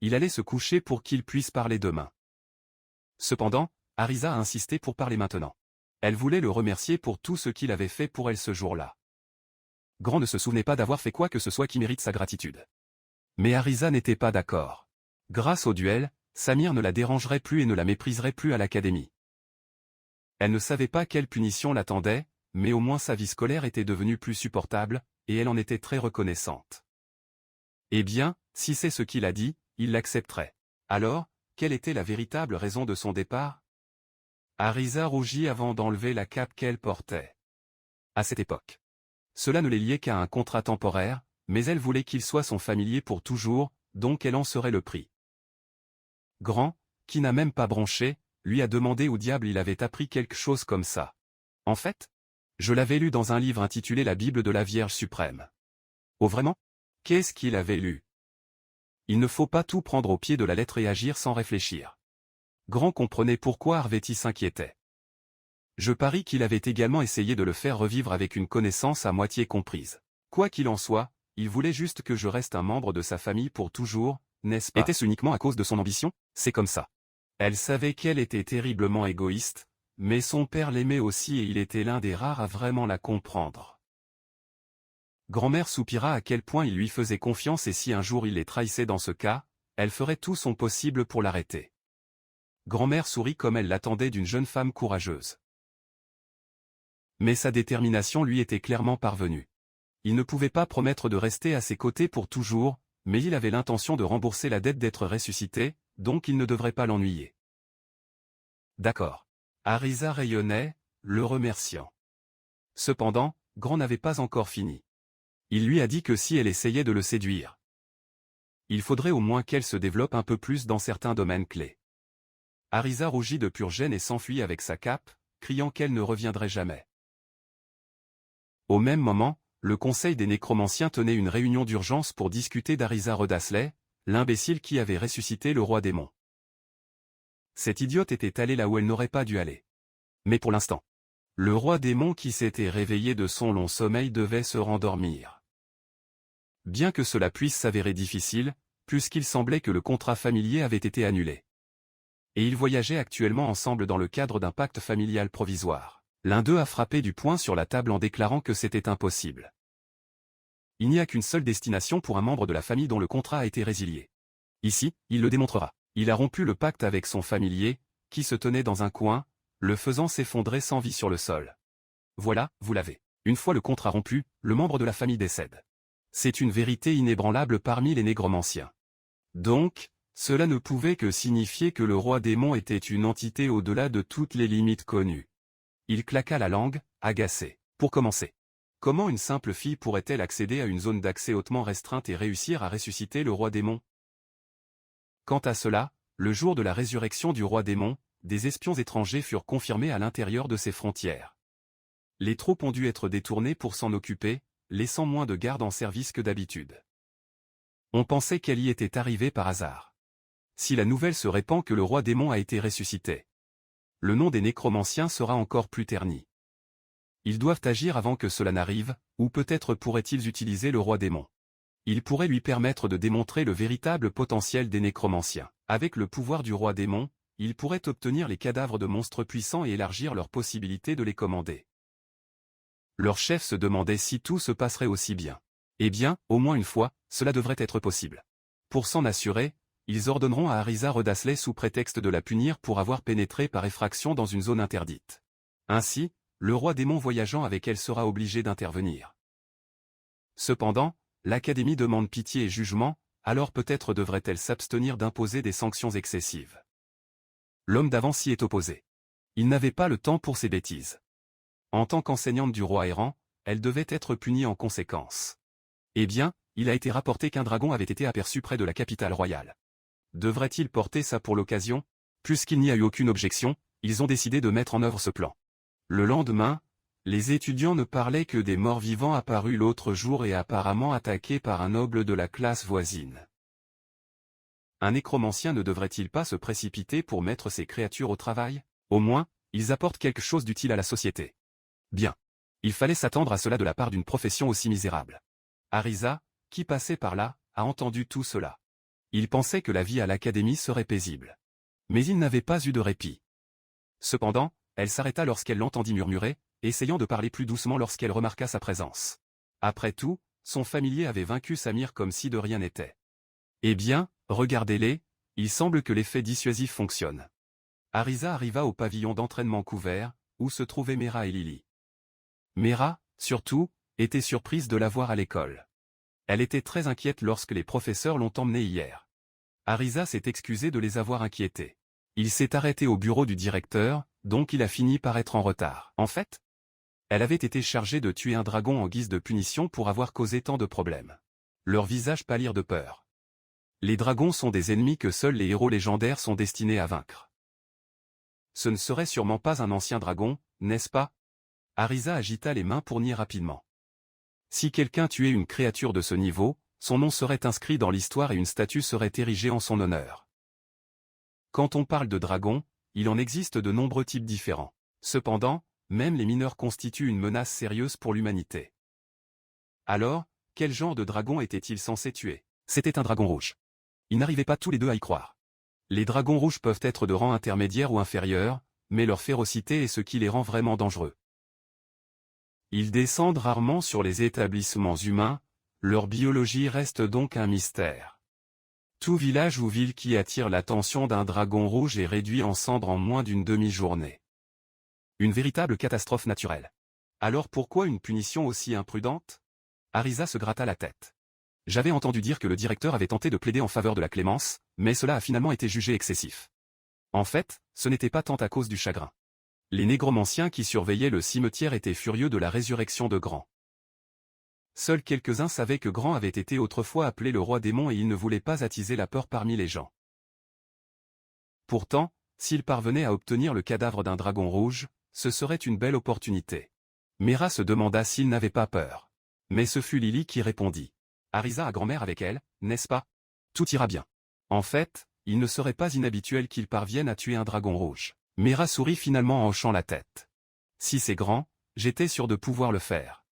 Il allait se coucher pour qu'il puisse parler demain. Cependant, Arisa a insisté pour parler maintenant. Elle voulait le remercier pour tout ce qu'il avait fait pour elle ce jour-là. Grant ne se souvenait pas d'avoir fait quoi que ce soit qui mérite sa gratitude. Mais Arisa n'était pas d'accord. Grâce au duel, Samir ne la dérangerait plus et ne la mépriserait plus à l'académie. Elle ne savait pas quelle punition l'attendait, mais au moins sa vie scolaire était devenue plus supportable, et elle en était très reconnaissante. Eh bien, si c'est ce qu'il a dit, il l'accepterait. Alors, quelle était la véritable raison de son départ ? Arisa rougit avant d'enlever la cape qu'elle portait. À cette époque, cela ne les liait qu'à un contrat temporaire, mais elle voulait qu'il soit son familier pour toujours, donc elle en serait le prix. Grand, qui n'a même pas bronché, lui a demandé où diable il avait appris quelque chose comme ça. En fait, je l'avais lu dans un livre intitulé La Bible de la Vierge suprême. Oh vraiment ? Qu'est-ce qu'il avait lu ? Il ne faut pas tout prendre au pied de la lettre et agir sans réfléchir. Grand comprenait pourquoi Arvedi s'inquiétait. Je parie qu'il avait également essayé de le faire revivre avec une connaissance à moitié comprise. Quoi qu'il en soit, il voulait juste que je reste un membre de sa famille pour toujours, n'est-ce pas ? Était-ce uniquement à cause de son ambition ? C'est comme ça. Elle savait qu'elle était terriblement égoïste, mais son père l'aimait aussi et il était l'un des rares à vraiment la comprendre. Grand-mère soupira à quel point il lui faisait confiance et si un jour il les trahissait dans ce cas, elle ferait tout son possible pour l'arrêter. Grand-mère sourit comme elle l'attendait d'une jeune femme courageuse. Mais sa détermination lui était clairement parvenue. Il ne pouvait pas promettre de rester à ses côtés pour toujours, mais il avait l'intention de rembourser la dette d'être ressuscité, donc il ne devrait pas l'ennuyer. D'accord. Arisa rayonnait, le remerciant. Cependant, Grand n'avait pas encore fini. Il lui a dit que si elle essayait de le séduire, il faudrait au moins qu'elle se développe un peu plus dans certains domaines clés. Arisa rougit de pure gêne et s'enfuit avec sa cape, criant qu'elle ne reviendrait jamais. Au même moment, le conseil des nécromanciens tenait une réunion d'urgence pour discuter d'Arisa Redasley, l'imbécile qui avait ressuscité le roi démon. Cette idiote était allée là où elle n'aurait pas dû aller. Mais pour l'instant, le roi démon qui s'était réveillé de son long sommeil devait se rendormir. Bien que cela puisse s'avérer difficile, puisqu'il semblait que le contrat familier avait été annulé. Et ils voyageaient actuellement ensemble dans le cadre d'un pacte familial provisoire. L'un d'eux a frappé du poing sur la table en déclarant que c'était impossible. Il n'y a qu'une seule destination pour un membre de la famille dont le contrat a été résilié. Ici, il le démontrera. Il a rompu le pacte avec son familier, qui se tenait dans un coin, le faisant s'effondrer sans vie sur le sol. Voilà, vous l'avez. Une fois le contrat rompu, le membre de la famille décède. C'est une vérité inébranlable parmi les négromanciens. Donc, cela ne pouvait que signifier que le roi démon était une entité au-delà de toutes les limites connues. Il claqua la langue, agacé. Pour commencer, comment une simple fille pourrait-elle accéder à une zone d'accès hautement restreinte et réussir à ressusciter le roi démon? Quant à cela, le jour de la résurrection du roi démon, des espions étrangers furent confirmés à l'intérieur de ses frontières. Les troupes ont dû être détournées pour s'en occuper, laissant moins de gardes en service que d'habitude. On pensait qu'elle y était arrivée par hasard. Si la nouvelle se répand que le roi démon a été ressuscité, le nom des nécromanciens sera encore plus terni. Ils doivent agir avant que cela n'arrive, ou peut-être pourraient-ils utiliser le roi démon. Il pourrait lui permettre de démontrer le véritable potentiel des nécromanciens. Avec le pouvoir du roi démon, ils pourraient obtenir les cadavres de monstres puissants et élargir leurs possibilités de les commander. Leur chef se demandait si tout se passerait aussi bien. Eh bien, au moins une fois, cela devrait être possible. Pour s'en assurer, ils ordonneront à Arisa Redasley sous prétexte de la punir pour avoir pénétré par effraction dans une zone interdite. Ainsi, le roi démon voyageant avec elle sera obligé d'intervenir. Cependant, l'Académie demande pitié et jugement, alors peut-être devrait-elle s'abstenir d'imposer des sanctions excessives. L'homme d'avant s'y est opposé. Il n'avait pas le temps pour ces bêtises. En tant qu'enseignante du roi errant, elle devait être punie en conséquence. Eh bien, il a été rapporté qu'un dragon avait été aperçu près de la capitale royale. Devrait-il porter ça pour l'occasion? Puisqu'il n'y a eu aucune objection, ils ont décidé de mettre en œuvre ce plan. Le lendemain, les étudiants ne parlaient que des morts vivants apparus l'autre jour et apparemment attaqués par un noble de la classe voisine. Un nécromancien ne devrait-il pas se précipiter pour mettre ces créatures au travail? Au moins, ils apportent quelque chose d'utile à la société. Bien. Il fallait s'attendre à cela de la part d'une profession aussi misérable. Arisa, qui passait par là, a entendu tout cela. Il pensait que la vie à l'académie serait paisible. Mais il n'avait pas eu de répit. Cependant, elle s'arrêta lorsqu'elle l'entendit murmurer, essayant de parler plus doucement lorsqu'elle remarqua sa présence. Après tout, son familier avait vaincu Samir comme si de rien n'était. Eh bien, regardez-les, il semble que l'effet dissuasif fonctionne. Arisa arriva au pavillon d'entraînement couvert, où se trouvaient Mera et Lily. Mera, surtout, était surprise de la voir à l'école. Elle était très inquiète lorsque les professeurs l'ont emmenée hier. Arisa s'est excusée de les avoir inquiétés. Il s'est arrêté au bureau du directeur, donc il a fini par être en retard. En fait, elle avait été chargée de tuer un dragon en guise de punition pour avoir causé tant de problèmes. Leurs visages pâlirent de peur. Les dragons sont des ennemis que seuls les héros légendaires sont destinés à vaincre. Ce ne serait sûrement pas un ancien dragon, n'est-ce pas? Arisa agita les mains pour nier rapidement. Si quelqu'un tuait une créature de ce niveau, son nom serait inscrit dans l'histoire et une statue serait érigée en son honneur. Quand on parle de dragons, il en existe de nombreux types différents. Cependant, même les mineurs constituent une menace sérieuse pour l'humanité. Alors, quel genre de dragon était-il censé tuer? C'était un dragon rouge. Ils n'arrivaient pas tous les deux à y croire. Les dragons rouges peuvent être de rang intermédiaire ou inférieur, mais leur férocité est ce qui les rend vraiment dangereux. Ils descendent rarement sur les établissements humains, leur biologie reste donc un mystère. Tout village ou ville qui attire l'attention d'un dragon rouge est réduit en cendres en moins d'une demi-journée. Une véritable catastrophe naturelle. Alors pourquoi une punition aussi imprudente? Arisa se gratta la tête. J'avais entendu dire que le directeur avait tenté de plaider en faveur de la clémence, mais cela a finalement été jugé excessif. En fait, ce n'était pas tant à cause du chagrin. Les négromanciens qui surveillaient le cimetière étaient furieux de la résurrection de Grand. Seuls quelques-uns savaient que Grand avait été autrefois appelé le roi démon et ils ne voulaient pas attiser la peur parmi les gens. Pourtant, s'ils parvenaient à obtenir le cadavre d'un dragon rouge, ce serait une belle opportunité. Mera se demanda s'il n'avait pas peur. Mais ce fut Lily qui répondit. Arisa a grand-mère avec elle, n'est-ce pas? Tout ira bien. En fait, il ne serait pas inhabituel qu'il parvienne à tuer un dragon rouge. Mera sourit finalement en hochant la tête. Si c'est grand, j'étais sûr de pouvoir le faire.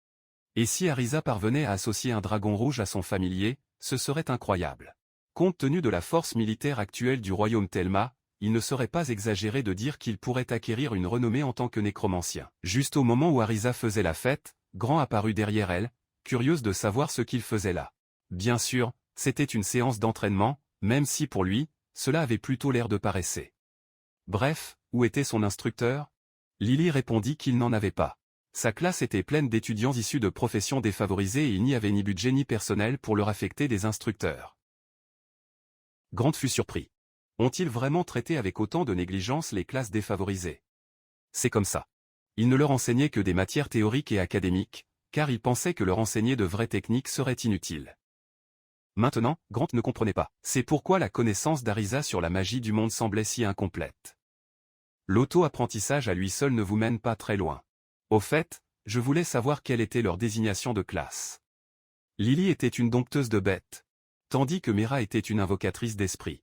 Et si Arisa parvenait à associer un dragon rouge à son familier, ce serait incroyable. Compte tenu de la force militaire actuelle du royaume Telma, il ne serait pas exagéré de dire qu'il pourrait acquérir une renommée en tant que nécromancien. Juste au moment où Arisa faisait la fête, Grand apparut derrière elle, curieuse de savoir ce qu'il faisait là. Bien sûr, c'était une séance d'entraînement, même si pour lui, cela avait plutôt l'air de paresser. Bref, où était son instructeur? Lily répondit qu'il n'en avait pas. Sa classe était pleine d'étudiants issus de professions défavorisées et il n'y avait ni budget ni personnel pour leur affecter des instructeurs. Grant fut surpris. Ont-ils vraiment traité avec autant de négligence les classes défavorisées? C'est comme ça. Il ne leur enseignait que des matières théoriques et académiques, car il pensait que leur enseigner de vraies techniques serait inutile. Maintenant, Grant ne comprenait pas. C'est pourquoi la connaissance d'Arisa sur la magie du monde semblait si incomplète. L'auto-apprentissage à lui seul ne vous mène pas très loin. Au fait, je voulais savoir quelle était leur désignation de classe. Lily était une dompteuse de bêtes, tandis que Mera était une invocatrice d'esprit.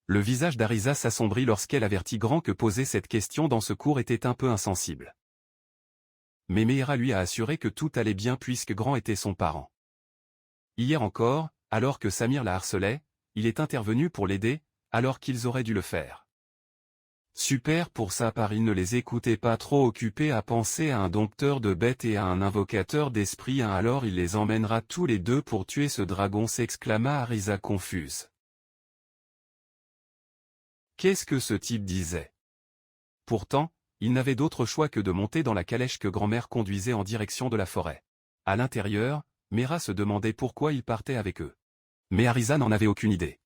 Le visage d'Arisa s'assombrit lorsqu'elle avertit Grant que poser cette question dans ce cours était un peu insensible. Mais Mera lui a assuré que tout allait bien puisque Grant était son parent. Hier encore, alors que Samir la harcelait, il est intervenu pour l'aider, alors qu'ils auraient dû le faire. Super pour sa part, il ne les écoutait pas trop occupés à penser à un dompteur de bêtes et à un invocateur d'esprit, alors il les emmènera tous les deux pour tuer ce dragon, s'exclama Arisa confuse. Qu'est-ce que ce type disait? Pourtant, il n'avait d'autre choix que de monter dans la calèche que grand-mère conduisait en direction de la forêt. À l'intérieur, Mera se demandait pourquoi il partait avec eux. Mais Arisa n'en avait aucune idée.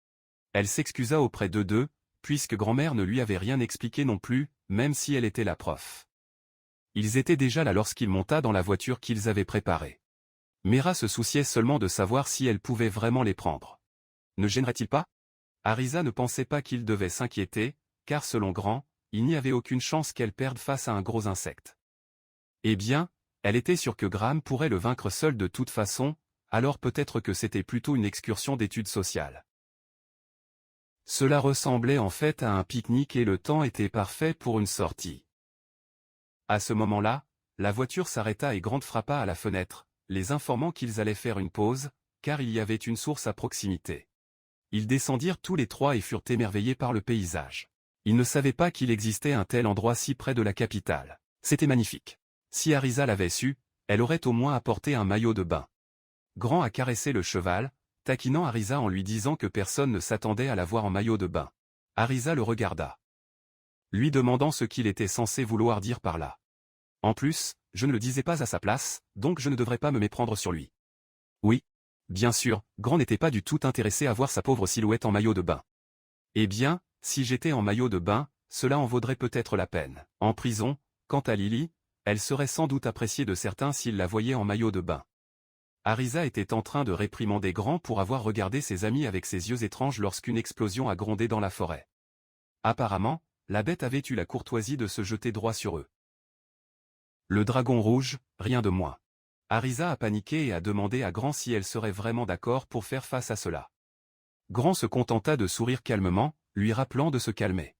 Elle s'excusa auprès d'eux deux, puisque grand-mère ne lui avait rien expliqué non plus, même si elle était la prof. Ils étaient déjà là lorsqu'il monta dans la voiture qu'ils avaient préparée. Mera se souciait seulement de savoir si elle pouvait vraiment les prendre. Ne gênerait-il pas? Arisa ne pensait pas qu'il devait s'inquiéter, car selon Grant, il n'y avait aucune chance qu'elle perde face à un gros insecte. Eh bien, elle était sûre que Graham pourrait le vaincre seul de toute façon, alors peut-être que c'était plutôt une excursion d'études sociales. Cela ressemblait en fait à un pique-nique et le temps était parfait pour une sortie. À ce moment-là, la voiture s'arrêta et Grant frappa à la fenêtre, les informant qu'ils allaient faire une pause, car il y avait une source à proximité. Ils descendirent tous les trois et furent émerveillés par le paysage. Ils ne savaient pas qu'il existait un tel endroit si près de la capitale. C'était magnifique. Si Arisa l'avait su, elle aurait au moins apporté un maillot de bain. Grant a caressé le cheval, taquinant Arisa en lui disant que personne ne s'attendait à la voir en maillot de bain. Arisa le regarda, lui demandant ce qu'il était censé vouloir dire par là. En plus, je ne le disais pas à sa place, donc je ne devrais pas me méprendre sur lui. Oui. Bien sûr, Grant n'était pas du tout intéressé à voir sa pauvre silhouette en maillot de bain. Eh bien, si j'étais en maillot de bain, cela en vaudrait peut-être la peine. En prison, quant à Lily, elle serait sans doute appréciée de certains s'ils la voyaient en maillot de bain. Arisa était en train de réprimander Grant pour avoir regardé ses amis avec ses yeux étranges lorsqu'une explosion a grondé dans la forêt. Apparemment, la bête avait eu la courtoisie de se jeter droit sur eux. Le dragon rouge, rien de moins. Arisa a paniqué et a demandé à Grant si elle serait vraiment d'accord pour faire face à cela. Grant se contenta de sourire calmement, lui rappelant de se calmer.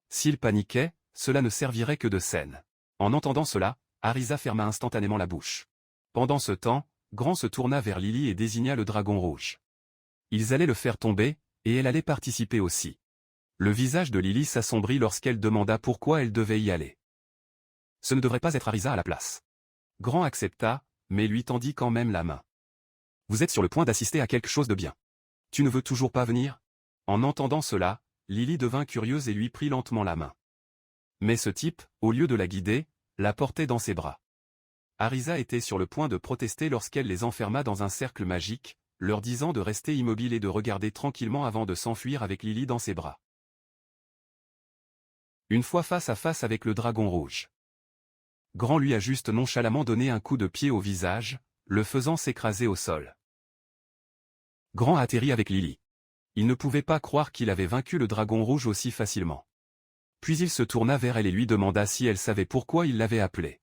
S'il paniquait, cela ne servirait que de scène. En entendant cela, Arisa ferma instantanément la bouche. Pendant ce temps, Grant se tourna vers Lily et désigna le dragon rouge. Ils allaient le faire tomber, et elle allait participer aussi. Le visage de Lily s'assombrit lorsqu'elle demanda pourquoi elle devait y aller. Ce ne devrait pas être Arisa à la place. Grant accepta, mais lui tendit quand même la main. Vous êtes sur le point d'assister à quelque chose de bien. Tu ne veux toujours pas venir? En entendant cela, Lily devint curieuse et lui prit lentement la main. Mais ce type, au lieu de la guider, la portait dans ses bras. Arisa était sur le point de protester lorsqu'elle les enferma dans un cercle magique, leur disant de rester immobiles et de regarder tranquillement avant de s'enfuir avec Lily dans ses bras. Une fois face à face avec le dragon rouge. Grant lui a juste nonchalamment donné un coup de pied au visage, le faisant s'écraser au sol. Grant atterrit avec Lily. Il ne pouvait pas croire qu'il avait vaincu le dragon rouge aussi facilement. Puis il se tourna vers elle et lui demanda si elle savait pourquoi il l'avait appelée.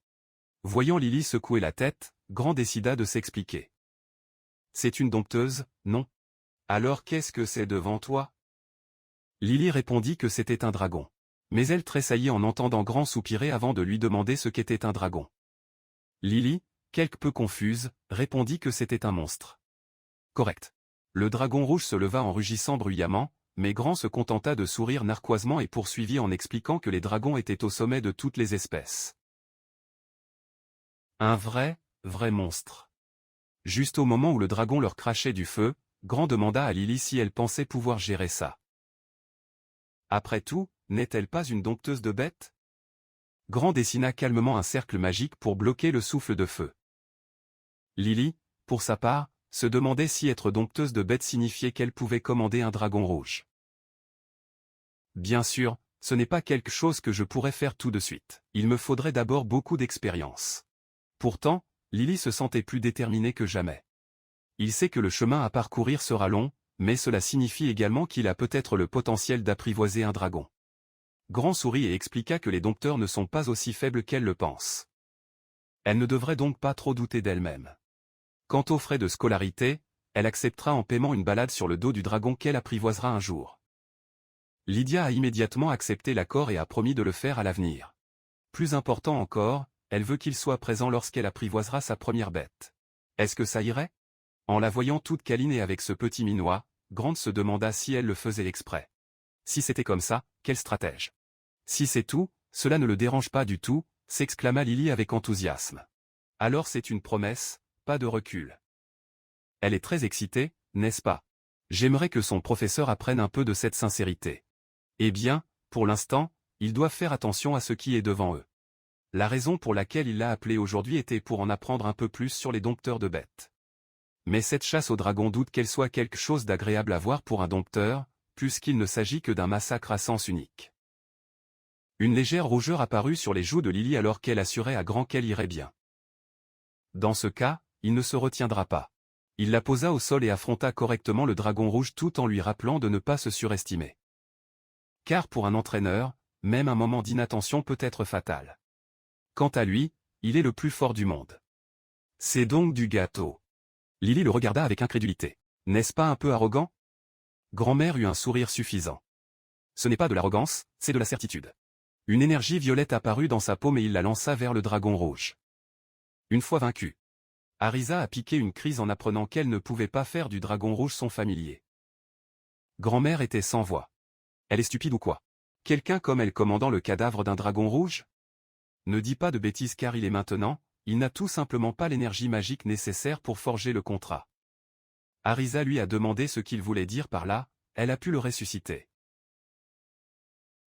Voyant Lily secouer la tête, Grand décida de s'expliquer. C'est une dompteuse, non? Alors qu'est-ce que c'est devant toi? Lily répondit que c'était un dragon. Mais elle tressaillit en entendant Grand soupirer avant de lui demander ce qu'était un dragon. Lily, quelque peu confuse, répondit que c'était un monstre. Correct. Le dragon rouge se leva en rugissant bruyamment, mais Grand se contenta de sourire narquoisement et poursuivit en expliquant que les dragons étaient au sommet de toutes les espèces. Un vrai monstre. Juste au moment où le dragon leur crachait du feu, Grand demanda à Lily si elle pensait pouvoir gérer ça. Après tout, n'est-elle pas une dompteuse de bêtes? Grand dessina calmement un cercle magique pour bloquer le souffle de feu. Lily, pour sa part, se demandait si être dompteuse de bêtes signifiait qu'elle pouvait commander un dragon rouge. Bien sûr, ce n'est pas quelque chose que je pourrais faire tout de suite. Il me faudrait d'abord beaucoup d'expérience. Pourtant, Lily se sentait plus déterminée que jamais. Il sait que le chemin à parcourir sera long, mais cela signifie également qu'il a peut-être le potentiel d'apprivoiser un dragon. Grand sourit et expliqua que les dompteurs ne sont pas aussi faibles qu'elle le pense. Elle ne devrait donc pas trop douter d'elle-même. Quant aux frais de scolarité, elle acceptera en paiement une balade sur le dos du dragon qu'elle apprivoisera un jour. Lydia a immédiatement accepté l'accord et a promis de le faire à l'avenir. Plus important encore, elle veut qu'il soit présent lorsqu'elle apprivoisera sa première bête. Est-ce que ça irait? En la voyant toute câline et avec ce petit minois, Grant se demanda si elle le faisait exprès. Si c'était comme ça, quel stratège? Si c'est tout, cela ne le dérange pas du tout, s'exclama Lily avec enthousiasme. Alors c'est une promesse, pas de recul. Elle est très excitée, n'est-ce pas? J'aimerais que son professeur apprenne un peu de cette sincérité. Eh bien, pour l'instant, ils doivent faire attention à ce qui est devant eux. La raison pour laquelle il l'a appelée aujourd'hui était pour en apprendre un peu plus sur les dompteurs de bêtes. Mais cette chasse au dragon doute qu'elle soit quelque chose d'agréable à voir pour un dompteur, puisqu'il ne s'agit que d'un massacre à sens unique. Une légère rougeur apparut sur les joues de Lily alors qu'elle assurait à Grand qu'elle irait bien. Dans ce cas, il ne se retiendra pas. Il la posa au sol et affronta correctement le dragon rouge tout en lui rappelant de ne pas se surestimer. Car pour un entraîneur, même un moment d'inattention peut être fatal. Quant à lui, il est le plus fort du monde. C'est donc du gâteau. Lily le regarda avec incrédulité. N'est-ce pas un peu arrogant? Grand-mère eut un sourire suffisant. Ce n'est pas de l'arrogance, c'est de la certitude. Une énergie violette apparut dans sa paume et il la lança vers le dragon rouge. Une fois vaincu, Arisa a piqué une crise en apprenant qu'elle ne pouvait pas faire du dragon rouge son familier. Grand-mère était sans voix. Elle est stupide ou quoi? Quelqu'un comme elle commandant le cadavre d'un dragon rouge? Ne dis pas de bêtises car il est maintenant, il n'a tout simplement pas l'énergie magique nécessaire pour forger le contrat. Arisa lui a demandé ce qu'il voulait dire par là, elle a pu le ressusciter.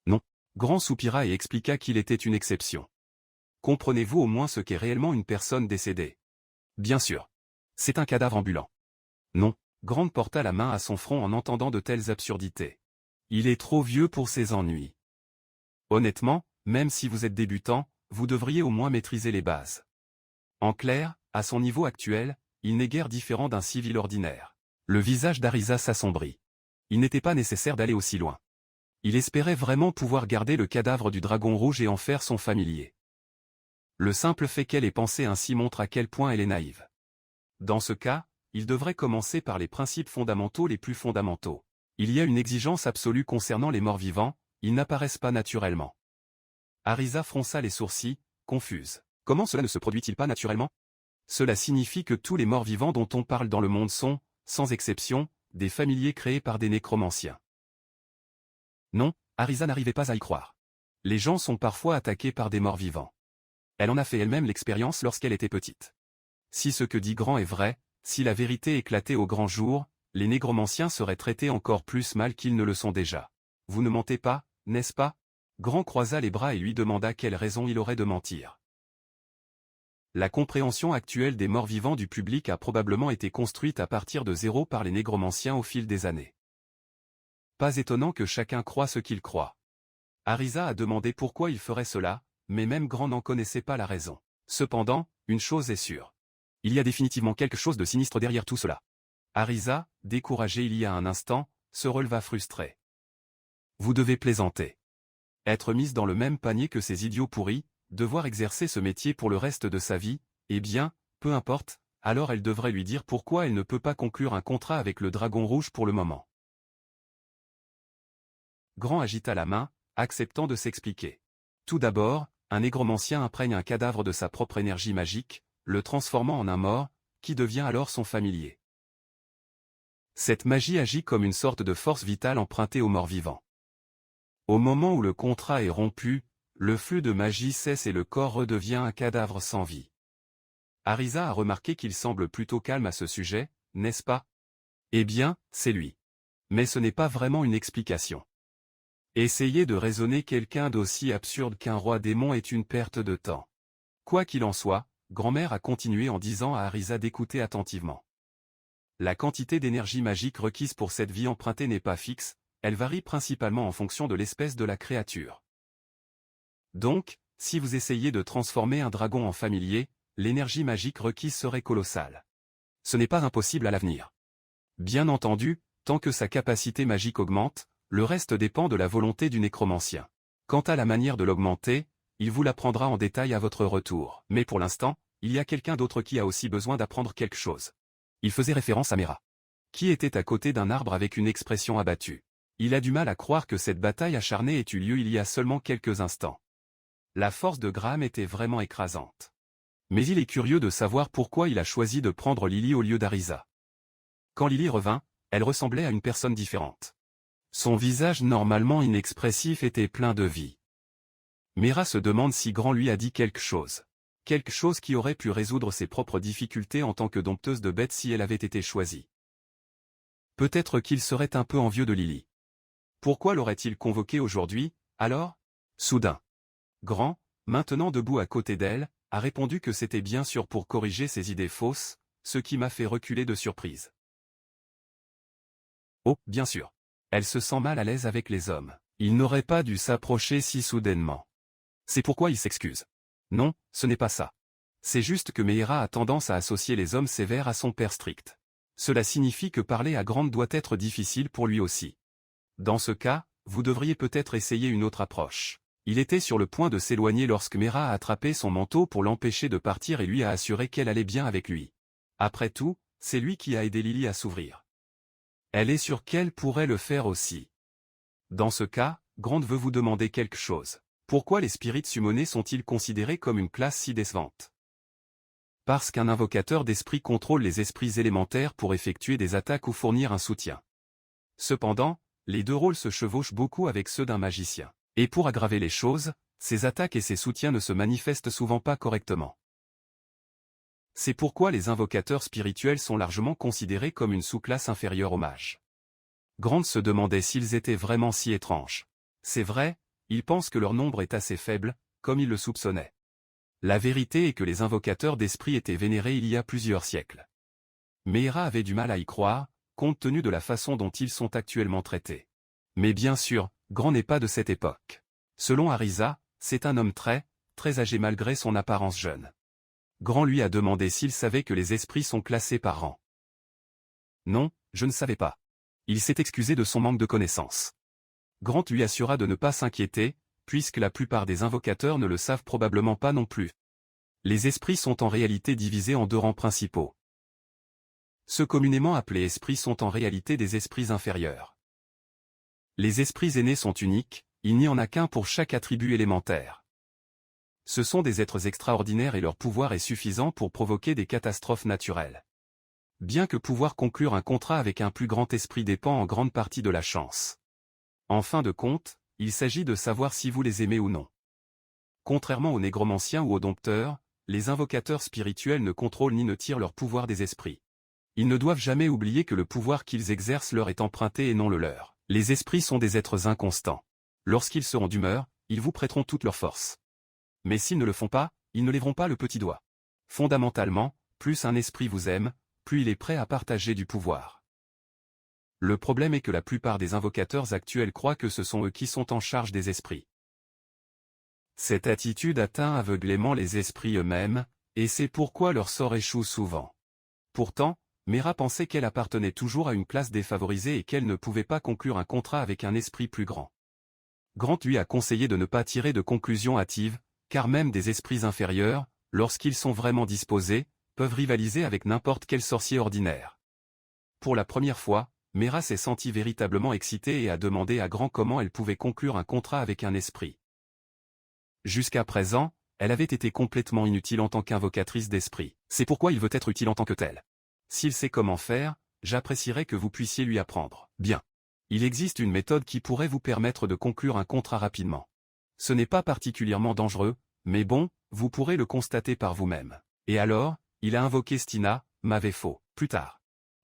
Non. Grand soupira et expliqua qu'il était une exception. Comprenez-vous au moins ce qu'est réellement une personne décédée? Bien sûr. C'est un cadavre ambulant. Non. Grand porta la main à son front en entendant de telles absurdités. Il est trop vieux pour ses ennuis. Honnêtement, même si vous êtes débutant, vous devriez au moins maîtriser les bases. En clair, à son niveau actuel, il n'est guère différent d'un civil ordinaire. Le visage d'Arisa s'assombrit. Il n'était pas nécessaire d'aller aussi loin. Il espérait vraiment pouvoir garder le cadavre du dragon rouge et en faire son familier. Le simple fait qu'elle ait pensé ainsi montre à quel point elle est naïve. Dans ce cas, il devrait commencer par les principes fondamentaux les plus fondamentaux. Il y a une exigence absolue concernant les morts vivants, ils n'apparaissent pas naturellement. Arisa fronça les sourcils, confuse. Comment cela ne se produit-il pas naturellement? Cela signifie que tous les morts vivants dont on parle dans le monde sont, sans exception, des familiers créés par des nécromanciens. Non, Arisa n'arrivait pas à y croire. Les gens sont parfois attaqués par des morts vivants. Elle en a fait elle-même l'expérience lorsqu'elle était petite. Si ce que dit Grand est vrai, si la vérité éclatait au grand jour, les nécromanciens seraient traités encore plus mal qu'ils ne le sont déjà. Vous ne mentez pas, n'est-ce pas? Grand croisa les bras et lui demanda quelle raison il aurait de mentir. La compréhension actuelle des morts vivants du public a probablement été construite à partir de zéro par les nécromanciens au fil des années. Pas étonnant que chacun croie ce qu'il croit. Arisa a demandé pourquoi il ferait cela, mais même Grand n'en connaissait pas la raison. Cependant, une chose est sûre. Il y a définitivement quelque chose de sinistre derrière tout cela. Arisa, découragée il y a un instant, se releva frustrée. Vous devez plaisanter. Être mise dans le même panier que ces idiots pourris, devoir exercer ce métier pour le reste de sa vie, eh bien, peu importe, alors elle devrait lui dire pourquoi elle ne peut pas conclure un contrat avec le dragon rouge pour le moment. Grand agita la main, acceptant de s'expliquer. Tout d'abord, un négromancien imprègne un cadavre de sa propre énergie magique, le transformant en un mort, qui devient alors son familier. Cette magie agit comme une sorte de force vitale empruntée aux morts vivants. Au moment où le contrat est rompu, le flux de magie cesse et le corps redevient un cadavre sans vie. Arisa a remarqué qu'il semble plutôt calme à ce sujet, n'est-ce pas? Eh bien, c'est lui. Mais ce n'est pas vraiment une explication. Essayer de raisonner quelqu'un d'aussi absurde qu'un roi démon est une perte de temps. Quoi qu'il en soit, grand-mère a continué en disant à Arisa d'écouter attentivement. La quantité d'énergie magique requise pour cette vie empruntée n'est pas fixe, elle varie principalement en fonction de l'espèce de la créature. Donc, si vous essayez de transformer un dragon en familier, l'énergie magique requise serait colossale. Ce n'est pas impossible à l'avenir. Bien entendu, tant que sa capacité magique augmente, le reste dépend de la volonté du nécromancien. Quant à la manière de l'augmenter, il vous l'apprendra en détail à votre retour. Mais pour l'instant, il y a quelqu'un d'autre qui a aussi besoin d'apprendre quelque chose. Il faisait référence à Mera, qui était à côté d'un arbre avec une expression abattue. Il a du mal à croire que cette bataille acharnée ait eu lieu il y a seulement quelques instants. La force de Graham était vraiment écrasante. Mais il est curieux de savoir pourquoi il a choisi de prendre Lily au lieu d'Arisa. Quand Lily revint, elle ressemblait à une personne différente. Son visage normalement inexpressif était plein de vie. Mera se demande si Grand lui a dit quelque chose. Quelque chose qui aurait pu résoudre ses propres difficultés en tant que dompteuse de bêtes si elle avait été choisie. Peut-être qu'il serait un peu envieux de Lily. Pourquoi l'aurait-il convoquée aujourd'hui, alors? Soudain. Grand, maintenant debout à côté d'elle, a répondu que c'était bien sûr pour corriger ses idées fausses, ce qui m'a fait reculer de surprise. Oh, bien sûr. Elle se sent mal à l'aise avec les hommes. Il n'aurait pas dû s'approcher si soudainement. C'est pourquoi il s'excuse. Non, ce n'est pas ça. C'est juste que Meira a tendance à associer les hommes sévères à son père strict. Cela signifie que parler à Grande doit être difficile pour lui aussi. Dans ce cas, vous devriez peut-être essayer une autre approche. Il était sur le point de s'éloigner lorsque Meira a attrapé son manteau pour l'empêcher de partir et lui a assuré qu'elle allait bien avec lui. Après tout, c'est lui qui a aidé Lily à s'ouvrir. Elle est sûre qu'elle pourrait le faire aussi. Dans ce cas, Grande veut vous demander quelque chose. Pourquoi les spirits summonés sont-ils considérés comme une classe si décevante? Parce qu'un invocateur d'esprit contrôle les esprits élémentaires pour effectuer des attaques ou fournir un soutien. Cependant, les deux rôles se chevauchent beaucoup avec ceux d'un magicien. Et pour aggraver les choses, ces attaques et ces soutiens ne se manifestent souvent pas correctement. C'est pourquoi les invocateurs spirituels sont largement considérés comme une sous-classe inférieure aux mages. Grande se demandait s'ils étaient vraiment si étranges. C'est vrai, il pense que leur nombre est assez faible, comme il le soupçonnait. La vérité est que les invocateurs d'esprit étaient vénérés il y a plusieurs siècles. Meira avait du mal à y croire, compte tenu de la façon dont ils sont actuellement traités. Mais bien sûr, Grand n'est pas de cette époque. Selon Arisa, c'est un homme très âgé malgré son apparence jeune. Grand lui a demandé s'il savait que les esprits sont classés par rang. Non, je ne savais pas. Il s'est excusé de son manque de connaissances. Grant lui assura de ne pas s'inquiéter, puisque la plupart des invocateurs ne le savent probablement pas non plus. Les esprits sont en réalité divisés en deux rangs principaux. Ceux communément appelés esprits sont en réalité des esprits inférieurs. Les esprits aînés sont uniques, il n'y en a qu'un pour chaque attribut élémentaire. Ce sont des êtres extraordinaires et leur pouvoir est suffisant pour provoquer des catastrophes naturelles. Bien que pouvoir conclure un contrat avec un plus grand esprit dépend en grande partie de la chance. En fin de compte, il s'agit de savoir si vous les aimez ou non. Contrairement aux négromanciens ou aux dompteurs, les invocateurs spirituels ne contrôlent ni ne tirent leur pouvoir des esprits. Ils ne doivent jamais oublier que le pouvoir qu'ils exercent leur est emprunté et non le leur. Les esprits sont des êtres inconstants. Lorsqu'ils seront d'humeur, ils vous prêteront toute leur force. Mais s'ils ne le font pas, ils ne lèveront pas le petit doigt. Fondamentalement, plus un esprit vous aime, plus il est prêt à partager du pouvoir. Le problème est que la plupart des invocateurs actuels croient que ce sont eux qui sont en charge des esprits. Cette attitude atteint aveuglément les esprits eux-mêmes, et c'est pourquoi leur sort échoue souvent. Pourtant, Mera pensait qu'elle appartenait toujours à une classe défavorisée et qu'elle ne pouvait pas conclure un contrat avec un esprit plus grand. Grant lui a conseillé de ne pas tirer de conclusions hâtives, car même des esprits inférieurs, lorsqu'ils sont vraiment disposés, peuvent rivaliser avec n'importe quel sorcier ordinaire. Pour la première fois, Mera s'est sentie véritablement excitée et a demandé à Grand comment elle pouvait conclure un contrat avec un esprit. Jusqu'à présent, elle avait été complètement inutile en tant qu'invocatrice d'esprit. C'est pourquoi il veut être utile en tant que tel. S'il sait comment faire, j'apprécierais que vous puissiez lui apprendre. Bien. Il existe une méthode qui pourrait vous permettre de conclure un contrat rapidement. Ce n'est pas particulièrement dangereux, mais bon, vous pourrez le constater par vous-même. Et alors, il a invoqué Stina, m'avait faux. Plus tard.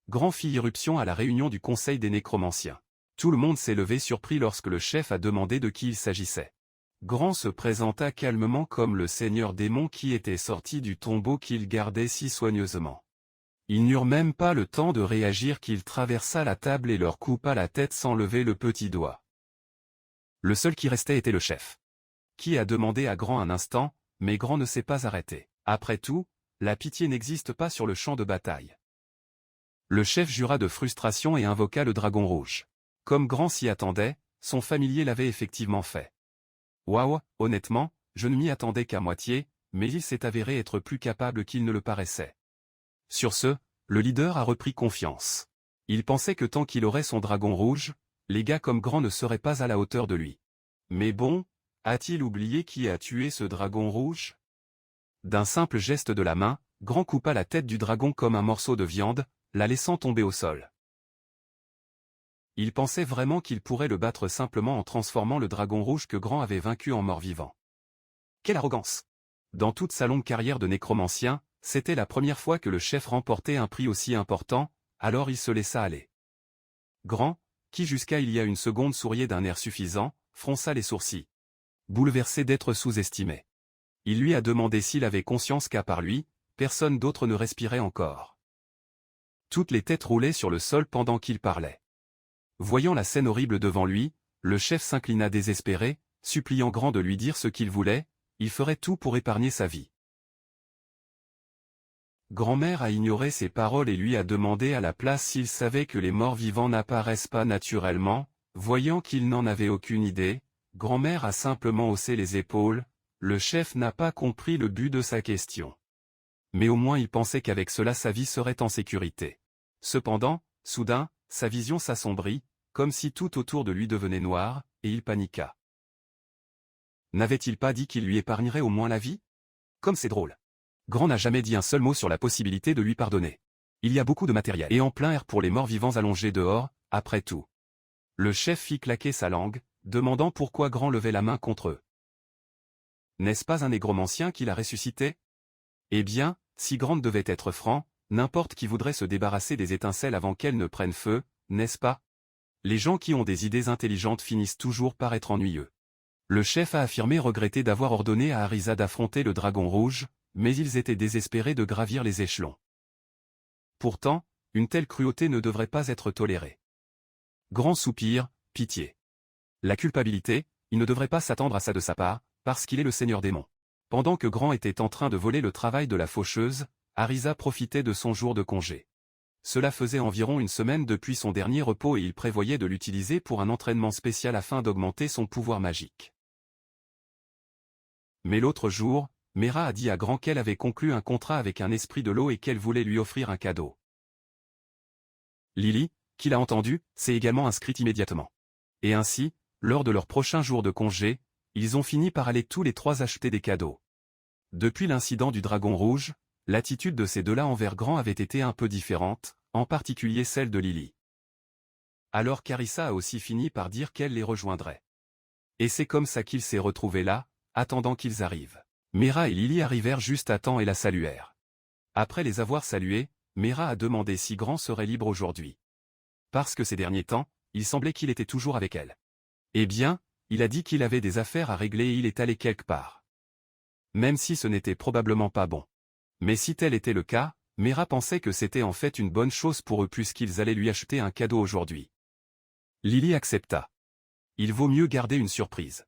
Grand fit irruption à la réunion du Conseil des nécromanciens. Tout le monde s'est levé surpris lorsque le chef a demandé de qui il s'agissait. Grand se présenta calmement comme le seigneur démon qui était sorti du tombeau qu'il gardait si soigneusement. Ils n'eurent même pas le temps de réagir qu'il traversa la table et leur coupa la tête sans lever le petit doigt. Le seul qui restait était le chef. Qui a demandé à Grand un instant, mais Grand ne s'est pas arrêté. Après tout, la pitié n'existe pas sur le champ de bataille. Le chef jura de frustration et invoqua le dragon rouge. Comme Grand s'y attendait, son familier l'avait effectivement fait. Waouh, honnêtement, je ne m'y attendais qu'à moitié, mais il s'est avéré être plus capable qu'il ne le paraissait. Sur ce, le leader a repris confiance. Il pensait que tant qu'il aurait son dragon rouge, les gars comme Grand ne seraient pas à la hauteur de lui. Mais bon, a-t-il oublié qui a tué ce dragon rouge? D'un simple geste de la main, Grand coupa la tête du dragon comme un morceau de viande, la laissant tomber au sol. Il pensait vraiment qu'il pourrait le battre simplement en transformant le dragon rouge que Grand avait vaincu en mort-vivant. Quelle arrogance! Dans toute sa longue carrière de nécromancien, c'était la première fois que le chef remportait un prix aussi important, alors il se laissa aller. Grand, qui jusqu'à il y a une seconde souriait d'un air suffisant, fronça les sourcils. Bouleversé d'être sous-estimé. Il lui a demandé s'il avait conscience qu'à part lui, personne d'autre ne respirait encore. Toutes les têtes roulaient sur le sol pendant qu'il parlait. Voyant la scène horrible devant lui, le chef s'inclina désespéré, suppliant Grand de lui dire ce qu'il voulait, il ferait tout pour épargner sa vie. Grand-mère a ignoré ces paroles et lui a demandé à la place s'il savait que les morts vivants n'apparaissent pas naturellement. Voyant qu'il n'en avait aucune idée, Grand-mère a simplement haussé les épaules, le chef n'a pas compris le but de sa question. Mais au moins il pensait qu'avec cela sa vie serait en sécurité. Cependant, soudain, sa vision s'assombrit, comme si tout autour de lui devenait noir, et il paniqua. N'avait-il pas dit qu'il lui épargnerait au moins la vie? Comme c'est drôle. Grand n'a jamais dit un seul mot sur la possibilité de lui pardonner. Il y a beaucoup de matériel et en plein air pour les morts vivants allongés dehors, après tout. Le chef fit claquer sa langue, demandant pourquoi Grand levait la main contre eux. N'est-ce pas un nécromancien qui l'a ressuscité? Eh bien, si Grand devait être franc, n'importe qui voudrait se débarrasser des étincelles avant qu'elles ne prennent feu, n'est-ce pas? Les gens qui ont des idées intelligentes finissent toujours par être ennuyeux. Le chef a affirmé regretter d'avoir ordonné à Arisa d'affronter le dragon rouge, mais ils étaient désespérés de gravir les échelons. Pourtant, une telle cruauté ne devrait pas être tolérée. Grand soupir, pitié. La culpabilité, il ne devrait pas s'attendre à ça de sa part, parce qu'il est le seigneur démon. Pendant que Grand était en train de voler le travail de la faucheuse, Arisa profitait de son jour de congé. Cela faisait environ une semaine depuis son dernier repos et il prévoyait de l'utiliser pour un entraînement spécial afin d'augmenter son pouvoir magique. Mais l'autre jour, Mera a dit à Grand qu'elle avait conclu un contrat avec un esprit de l'eau et qu'elle voulait lui offrir un cadeau. Lily, qui l'a entendu, s'est également inscrite immédiatement. Et ainsi, lors de leur prochain jour de congé, ils ont fini par aller tous les trois acheter des cadeaux. Depuis l'incident du dragon rouge, l'attitude de ces deux-là envers Grand avait été un peu différente, en particulier celle de Lily. Alors Carissa a aussi fini par dire qu'elle les rejoindrait. Et c'est comme ça qu'il s'est retrouvé là, attendant qu'ils arrivent. Mera et Lily arrivèrent juste à temps et la saluèrent. Après les avoir salués, Mera a demandé si Grand serait libre aujourd'hui. Parce que ces derniers temps, il semblait qu'il était toujours avec elle. Eh bien, il a dit qu'il avait des affaires à régler et il est allé quelque part. Même si ce n'était probablement pas bon. Mais si tel était le cas, Mera pensait que c'était en fait une bonne chose pour eux puisqu'ils allaient lui acheter un cadeau aujourd'hui. Lily accepta. Il vaut mieux garder une surprise.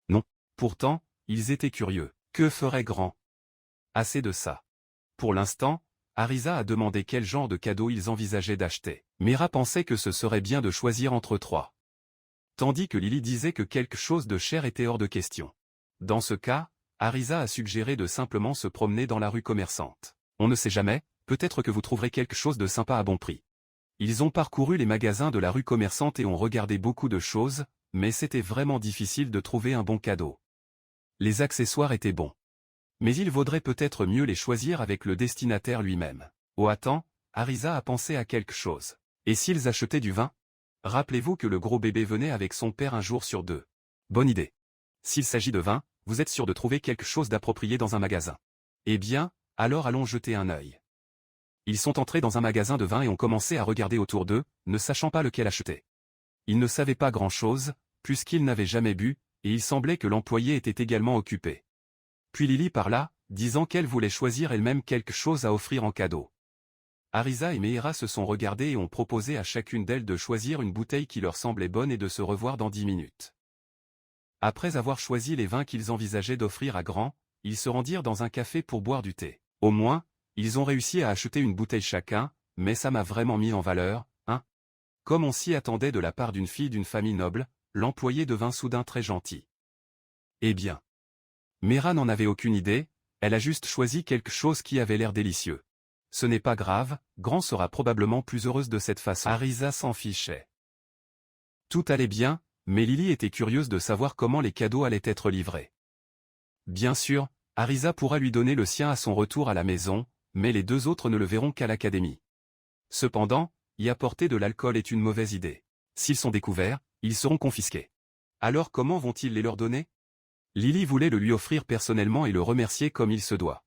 Non. Pourtant, ils étaient curieux. Que ferait Grand? Assez de ça. Pour l'instant, Arisa a demandé quel genre de cadeau ils envisageaient d'acheter. Mera pensait que ce serait bien de choisir entre trois. Tandis que Lily disait que quelque chose de cher était hors de question. Dans ce cas, Arisa a suggéré de simplement se promener dans la rue commerçante. On ne sait jamais, peut-être que vous trouverez quelque chose de sympa à bon prix. Ils ont parcouru les magasins de la rue commerçante et ont regardé beaucoup de choses, mais c'était vraiment difficile de trouver un bon cadeau. Les accessoires étaient bons. Mais il vaudrait peut-être mieux les choisir avec le destinataire lui-même. Oh attends, Arisa a pensé à quelque chose. Et s'ils achetaient du vin? Rappelez-vous que le gros bébé venait avec son père un jour sur deux. Bonne idée. S'il s'agit de vin, vous êtes sûr de trouver quelque chose d'approprié dans un magasin. Eh bien, alors allons jeter un œil. Ils sont entrés dans un magasin de vin et ont commencé à regarder autour d'eux, ne sachant pas lequel acheter. Ils ne savaient pas grand-chose, puisqu'ils n'avaient jamais bu, et il semblait que l'employé était également occupé. Puis Lily parla, disant qu'elle voulait choisir elle-même quelque chose à offrir en cadeau. Arisa et Meera se sont regardés et ont proposé à chacune d'elles de choisir une bouteille qui leur semblait bonne et de se revoir dans 10 minutes. Après avoir choisi les vins qu'ils envisageaient d'offrir à Grand, ils se rendirent dans un café pour boire du thé. Au moins, ils ont réussi à acheter une bouteille chacun, mais ça m'a vraiment mis en valeur, hein. Comme on s'y attendait de la part d'une fille d'une famille noble, l'employé devint soudain très gentil. Eh bien. Meera n'en avait aucune idée, elle a juste choisi quelque chose qui avait l'air délicieux. Ce n'est pas grave, Grand sera probablement plus heureuse de cette façon. Arisa s'en fichait. Tout allait bien, mais Lily était curieuse de savoir comment les cadeaux allaient être livrés. Bien sûr, Arisa pourra lui donner le sien à son retour à la maison, mais les deux autres ne le verront qu'à l'académie. Cependant, y apporter de l'alcool est une mauvaise idée. S'ils sont découverts, ils seront confisqués. Alors comment vont-ils les leur donner? Lily voulait le lui offrir personnellement et le remercier comme il se doit.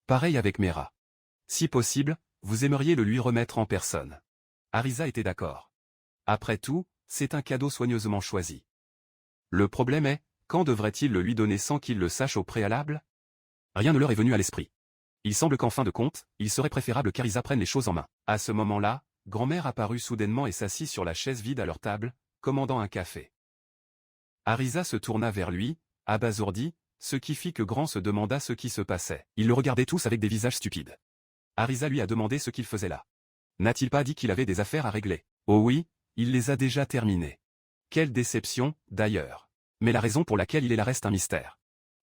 Pareil avec Meera. Si possible, vous aimeriez le lui remettre en personne. Arisa était d'accord. Après tout, c'est un cadeau soigneusement choisi. Le problème est, quand devrait-il le lui donner sans qu'il le sache au préalable? Rien ne leur est venu à l'esprit. Il semble qu'en fin de compte, il serait préférable qu'Arisa prenne les choses en main. À ce moment-là, grand-mère apparut soudainement et s'assit sur la chaise vide à leur table, commandant un café. Arisa se tourna vers lui, abasourdi, ce qui fit que Grand se demanda ce qui se passait. Ils le regardaient tous avec des visages stupides. Arisa lui a demandé ce qu'il faisait là. N'a-t-il pas dit qu'il avait des affaires à régler? Oh oui, il les a déjà terminées. Quelle déception, d'ailleurs. Mais la raison pour laquelle il est là reste un mystère.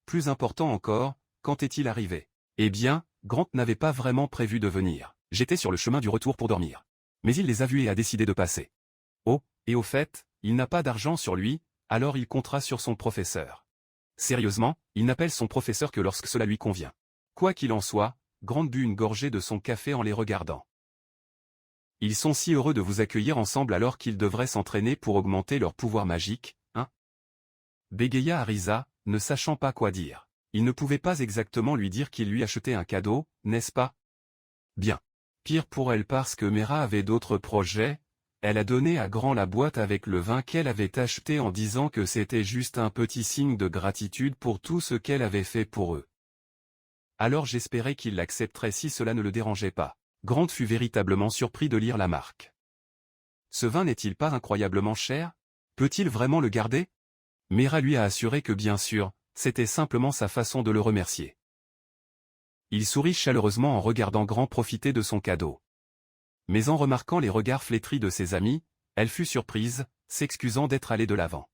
Plus important encore, quand est-il arrivé? Eh bien, Grant n'avait pas vraiment prévu de venir. J'étais sur le chemin du retour pour dormir. Mais il les a vus et a décidé de passer. Oh, et au fait, il n'a pas d'argent sur lui, alors il comptera sur son professeur. Sérieusement, il n'appelle son professeur que lorsque cela lui convient. Quoi qu'il en soit, Grant but une gorgée de son café en les regardant. Ils sont si heureux de vous accueillir ensemble alors qu'ils devraient s'entraîner pour augmenter leur pouvoir magique, hein? Bégaya Arisa, ne sachant pas quoi dire. Il ne pouvait pas exactement lui dire qu'il lui achetait un cadeau, n'est-ce pas? Bien. Pire pour elle parce que Meera avait d'autres projets. Elle a donné à Grand la boîte avec le vin qu'elle avait acheté en disant que c'était juste un petit signe de gratitude pour tout ce qu'elle avait fait pour eux. Alors j'espérais qu'il l'accepterait si cela ne le dérangeait pas. Grant fut véritablement surpris de lire la marque. Ce vin n'est-il pas incroyablement cher? Peut-il vraiment le garder? Meera lui a assuré que bien sûr, c'était simplement sa façon de le remercier. Il sourit chaleureusement en regardant Grant profiter de son cadeau. Mais en remarquant les regards flétris de ses amis, elle fut surprise, s'excusant d'être allée de l'avant.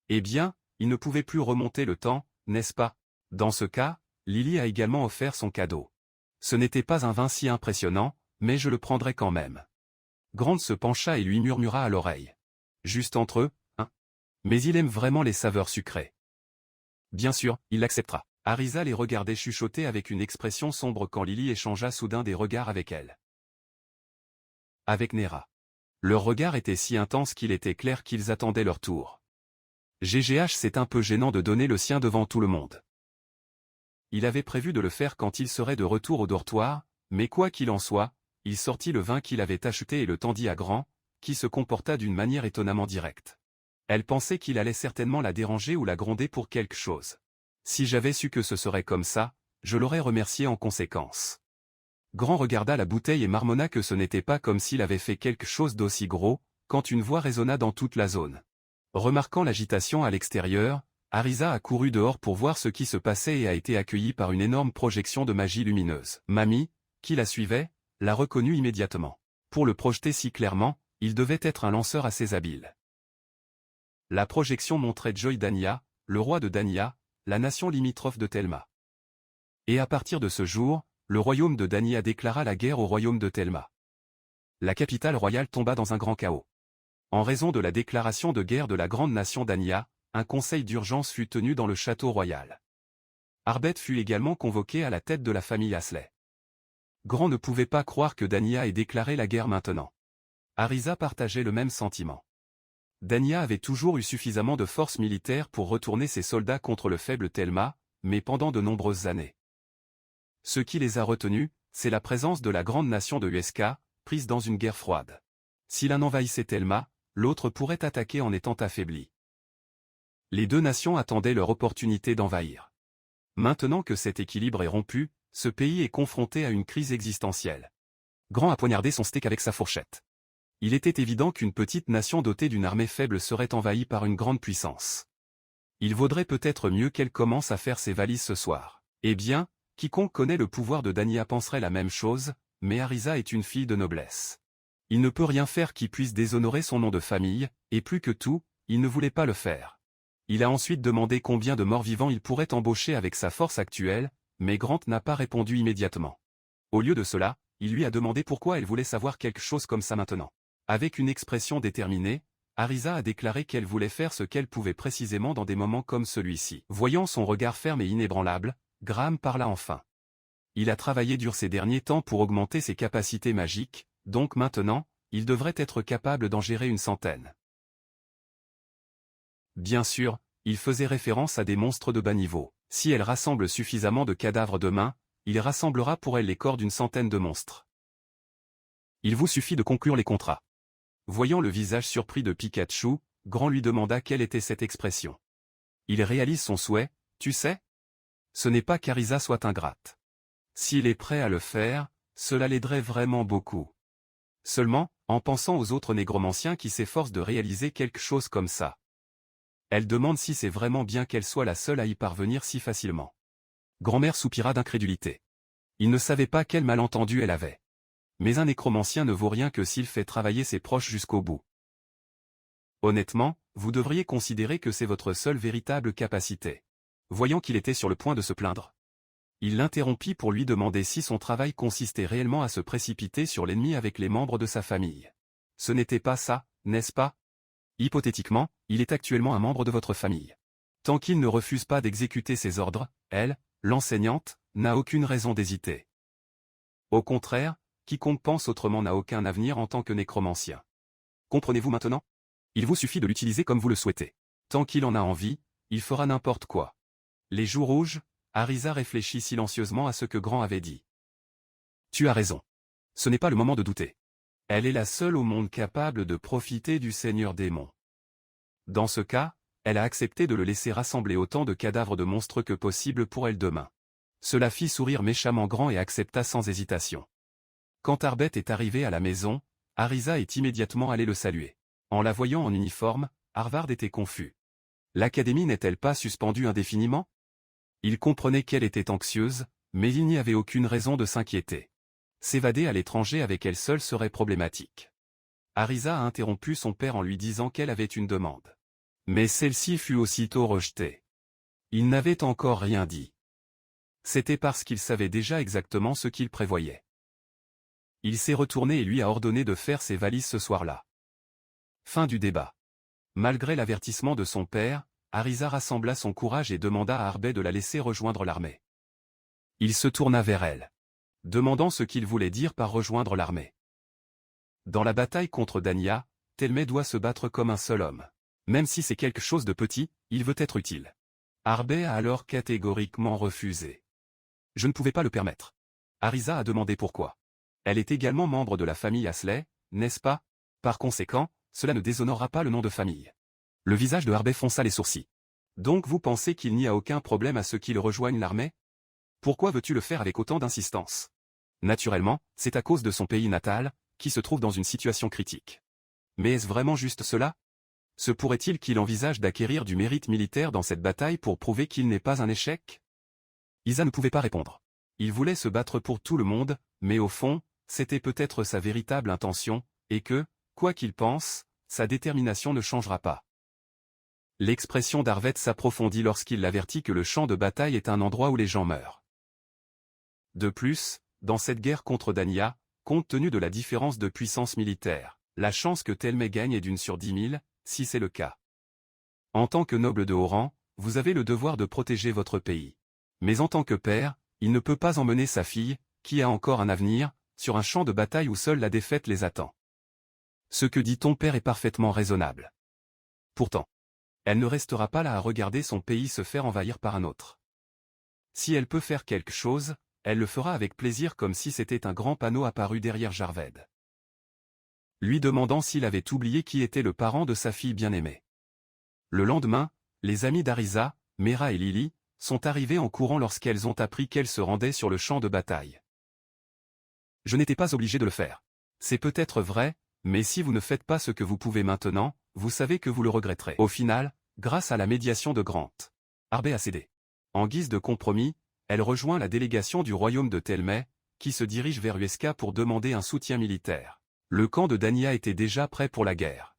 Eh bien, il ne pouvait plus remonter le temps, n'est-ce pas? Dans ce cas, Lily a également offert son cadeau. Ce n'était pas un vin si impressionnant, mais je le prendrai quand même. Grant se pencha et lui murmura à l'oreille. Juste entre eux, hein? Mais il aime vraiment les saveurs sucrées. Bien sûr, il l'acceptera. Arisa les regardait chuchoter avec une expression sombre quand Lily échangea soudain des regards avec elle. Avec Nera. Leur regard était si intense qu'il était clair qu'ils attendaient leur tour. GGH, c'est un peu gênant de donner le sien devant tout le monde. Il avait prévu de le faire quand il serait de retour au dortoir, mais quoi qu'il en soit, il sortit le vin qu'il avait acheté et le tendit à Grand, qui se comporta d'une manière étonnamment directe. Elle pensait qu'il allait certainement la déranger ou la gronder pour quelque chose. Si j'avais su que ce serait comme ça, je l'aurais remercié en conséquence. Grand regarda la bouteille et marmonna que ce n'était pas comme s'il avait fait quelque chose d'aussi gros, quand une voix résonna dans toute la zone. Remarquant l'agitation à l'extérieur, Arisa a couru dehors pour voir ce qui se passait et a été accueillie par une énorme projection de magie lumineuse. Mamie, qui la suivait, l'a reconnue immédiatement. Pour le projeter si clairement, il devait être un lanceur assez habile. La projection montrait Joy Dania, le roi de Dania, la nation limitrophe de Telma. Et à partir de ce jour, le royaume de Danya déclara la guerre au royaume de Thelma. La capitale royale tomba dans un grand chaos. En raison de la déclaration de guerre de la grande nation Danya, un conseil d'urgence fut tenu dans le château royal. Arbet fut également convoqué à la tête de la famille Asley. Grand ne pouvait pas croire que Danya ait déclaré la guerre maintenant. Arisa partageait le même sentiment. Danya avait toujours eu suffisamment de force militaire pour retourner ses soldats contre le faible Thelma, mais pendant de nombreuses années. Ce qui les a retenus, c'est la présence de la grande nation de Usk, prise dans une guerre froide. Si l'un envahissait Thelma, l'autre pourrait attaquer en étant affaibli. Les deux nations attendaient leur opportunité d'envahir. Maintenant que cet équilibre est rompu, ce pays est confronté à une crise existentielle. Grand a poignardé son steak avec sa fourchette. Il était évident qu'une petite nation dotée d'une armée faible serait envahie par une grande puissance. Il vaudrait peut-être mieux qu'elle commence à faire ses valises ce soir. Eh bien, quiconque connaît le pouvoir de Danya penserait la même chose, mais Arisa est une fille de noblesse. Il ne peut rien faire qui puisse déshonorer son nom de famille, et plus que tout, il ne voulait pas le faire. Il a ensuite demandé combien de morts-vivants il pourrait embaucher avec sa force actuelle, mais Grant n'a pas répondu immédiatement. Au lieu de cela, il lui a demandé pourquoi elle voulait savoir quelque chose comme ça maintenant. Avec une expression déterminée, Arisa a déclaré qu'elle voulait faire ce qu'elle pouvait précisément dans des moments comme celui-ci. Voyant son regard ferme et inébranlable, Graham parla enfin. Il a travaillé dur ces derniers temps pour augmenter ses capacités magiques, donc maintenant, il devrait être capable d'en gérer une centaine. Bien sûr, il faisait référence à des monstres de bas niveau. Si elle rassemble suffisamment de cadavres demain, il rassemblera pour elle les corps d'une centaine de monstres. Il vous suffit de conclure les contrats. Voyant le visage surpris de Pikachu, Grand lui demanda quelle était cette expression. Il réalise son souhait, tu sais? Ce n'est pas qu'Arisa soit ingrate. S'il est prêt à le faire, cela l'aiderait vraiment beaucoup. Seulement, en pensant aux autres négromanciens qui s'efforcent de réaliser quelque chose comme ça. Elle demande si c'est vraiment bien qu'elle soit la seule à y parvenir si facilement. Grand-mère soupira d'incrédulité. Il ne savait pas quel malentendu elle avait. Mais un nécromancien ne vaut rien que s'il fait travailler ses proches jusqu'au bout. Honnêtement, vous devriez considérer que c'est votre seule véritable capacité. Voyant qu'il était sur le point de se plaindre, il l'interrompit pour lui demander si son travail consistait réellement à se précipiter sur l'ennemi avec les membres de sa famille. Ce n'était pas ça, n'est-ce pas? Hypothétiquement, il est actuellement un membre de votre famille. Tant qu'il ne refuse pas d'exécuter ses ordres, elle, l'enseignante, n'a aucune raison d'hésiter. Au contraire, quiconque pense autrement n'a aucun avenir en tant que nécromancien. Comprenez-vous maintenant? Il vous suffit de l'utiliser comme vous le souhaitez. Tant qu'il en a envie, il fera n'importe quoi. Les joues rouges, Arisa réfléchit silencieusement à ce que Grand avait dit. Tu as raison. Ce n'est pas le moment de douter. Elle est la seule au monde capable de profiter du Seigneur Démon. Dans ce cas, elle a accepté de le laisser rassembler autant de cadavres de monstres que possible pour elle demain. Cela fit sourire méchamment Grand et accepta sans hésitation. Quand Arbet est arrivé à la maison, Arisa est immédiatement allé le saluer. En la voyant en uniforme, Harvard était confus. L'académie n'est-elle pas suspendue indéfiniment? Il comprenait qu'elle était anxieuse, mais il n'y avait aucune raison de s'inquiéter. S'évader à l'étranger avec elle seule serait problématique. Arisa a interrompu son père en lui disant qu'elle avait une demande. Mais celle-ci fut aussitôt rejetée. Il n'avait encore rien dit. C'était parce qu'il savait déjà exactement ce qu'il prévoyait. Il s'est retourné et lui a ordonné de faire ses valises ce soir-là. Fin du débat. Malgré l'avertissement de son père, Arisa rassembla son courage et demanda à Arbet de la laisser rejoindre l'armée. Il se tourna vers elle, demandant ce qu'il voulait dire par rejoindre l'armée. Dans la bataille contre Danya, Thelma doit se battre comme un seul homme. Même si c'est quelque chose de petit, il veut être utile. Arbet a alors catégoriquement refusé. Je ne pouvais pas le permettre. Arisa a demandé pourquoi. Elle est également membre de la famille Asley, n'est-ce pas? Par conséquent, cela ne déshonorera pas le nom de famille. Le visage de Arbet fronça les sourcils. Donc vous pensez qu'il n'y a aucun problème à ce qu'il rejoigne l'armée? Pourquoi veux-tu le faire avec autant d'insistance? Naturellement, c'est à cause de son pays natal, qui se trouve dans une situation critique. Mais est-ce vraiment juste cela? Se pourrait-il qu'il envisage d'acquérir du mérite militaire dans cette bataille pour prouver qu'il n'est pas un échec? Isa ne pouvait pas répondre. Il voulait se battre pour tout le monde, mais au fond, c'était peut-être sa véritable intention, et que, quoi qu'il pense, sa détermination ne changera pas. L'expression d'Arvet s'approfondit lorsqu'il l'avertit que le champ de bataille est un endroit où les gens meurent. De plus, dans cette guerre contre Danya, compte tenu de la différence de puissance militaire, la chance que Telmay gagne est d'1 sur 10 000, si c'est le cas. En tant que noble de haut rang, vous avez le devoir de protéger votre pays. Mais en tant que père, il ne peut pas emmener sa fille, qui a encore un avenir, sur un champ de bataille où seule la défaite les attend. Ce que dit ton père est parfaitement raisonnable. Pourtant, elle ne restera pas là à regarder son pays se faire envahir par un autre. Si elle peut faire quelque chose, elle le fera avec plaisir comme si c'était un grand panneau apparu derrière Jarved, lui demandant s'il avait oublié qui était le parent de sa fille bien-aimée. Le lendemain, les amis d'Arisa, Mera et Lily, sont arrivés en courant lorsqu'elles ont appris qu'elle se rendait sur le champ de bataille. Je n'étais pas obligé de le faire. C'est peut-être vrai, mais si vous ne faites pas ce que vous pouvez maintenant, vous savez que vous le regretterez. Au final, grâce à la médiation de Grant, Arbe a cédé. En guise de compromis, elle rejoint la délégation du royaume de Telmay, qui se dirige vers Uesca pour demander un soutien militaire. Le camp de Danya était déjà prêt pour la guerre.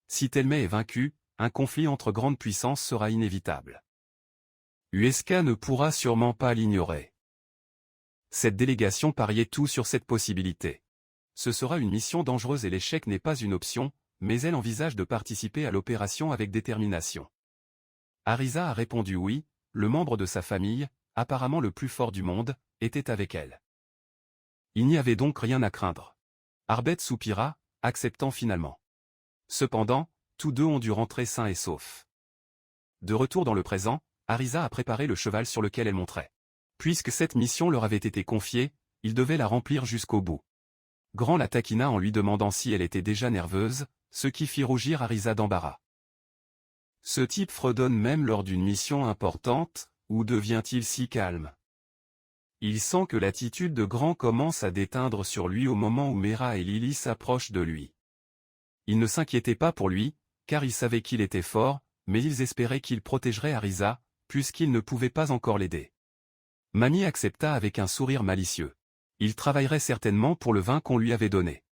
Si Telmay est vaincu, un conflit entre grandes puissances sera inévitable. Uesca ne pourra sûrement pas l'ignorer. Cette délégation pariait tout sur cette possibilité. Ce sera une mission dangereuse et l'échec n'est pas une option, mais elle envisage de participer à l'opération avec détermination. Arisa a répondu oui, le membre de sa famille, apparemment le plus fort du monde, était avec elle. Il n'y avait donc rien à craindre. Arbet soupira, acceptant finalement. Cependant, tous deux ont dû rentrer sains et saufs. De retour dans le présent, Arisa a préparé le cheval sur lequel elle monterait. Puisque cette mission leur avait été confiée, ils devaient la remplir jusqu'au bout. Grant la taquina en lui demandant si elle était déjà nerveuse, ce qui fit rougir Arisa d'embarras. Ce type fredonne même lors d'une mission importante, ou devient-il si calme? Il sent que l'attitude de Grant commence à déteindre sur lui au moment où Mera et Lily s'approchent de lui. Ils ne s'inquiétaient pas pour lui, car ils savaient qu'il était fort, mais ils espéraient qu'il protégerait Arisa, puisqu'ils ne pouvaient pas encore l'aider. Mamie accepta avec un sourire malicieux. Il travaillerait certainement pour le vin qu'on lui avait donné.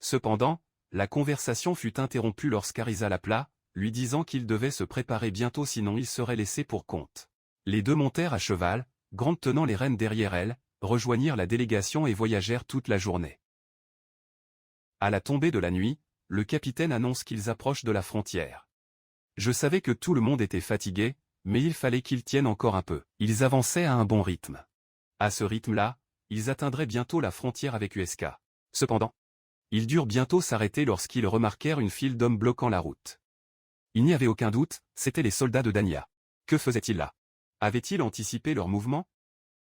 Cependant, la conversation fut interrompue lorsqu'Arisa l'appela, lui disant qu'il devait se préparer bientôt sinon il serait laissé pour compte. Les deux montèrent à cheval, Grant tenant les rênes derrière elle, rejoignirent la délégation et voyagèrent toute la journée. À la tombée de la nuit, le capitaine annonce qu'ils approchent de la frontière. Je savais que tout le monde était fatigué, mais il fallait qu'ils tiennent encore un peu. Ils avançaient à un bon rythme. À ce rythme-là, ils atteindraient bientôt la frontière avec Uesca. Cependant, ils durent bientôt s'arrêter lorsqu'ils remarquèrent une file d'hommes bloquant la route. Il n'y avait aucun doute, c'étaient les soldats de Danya. Que faisaient-ils là? Avaient-ils anticipé leur mouvement?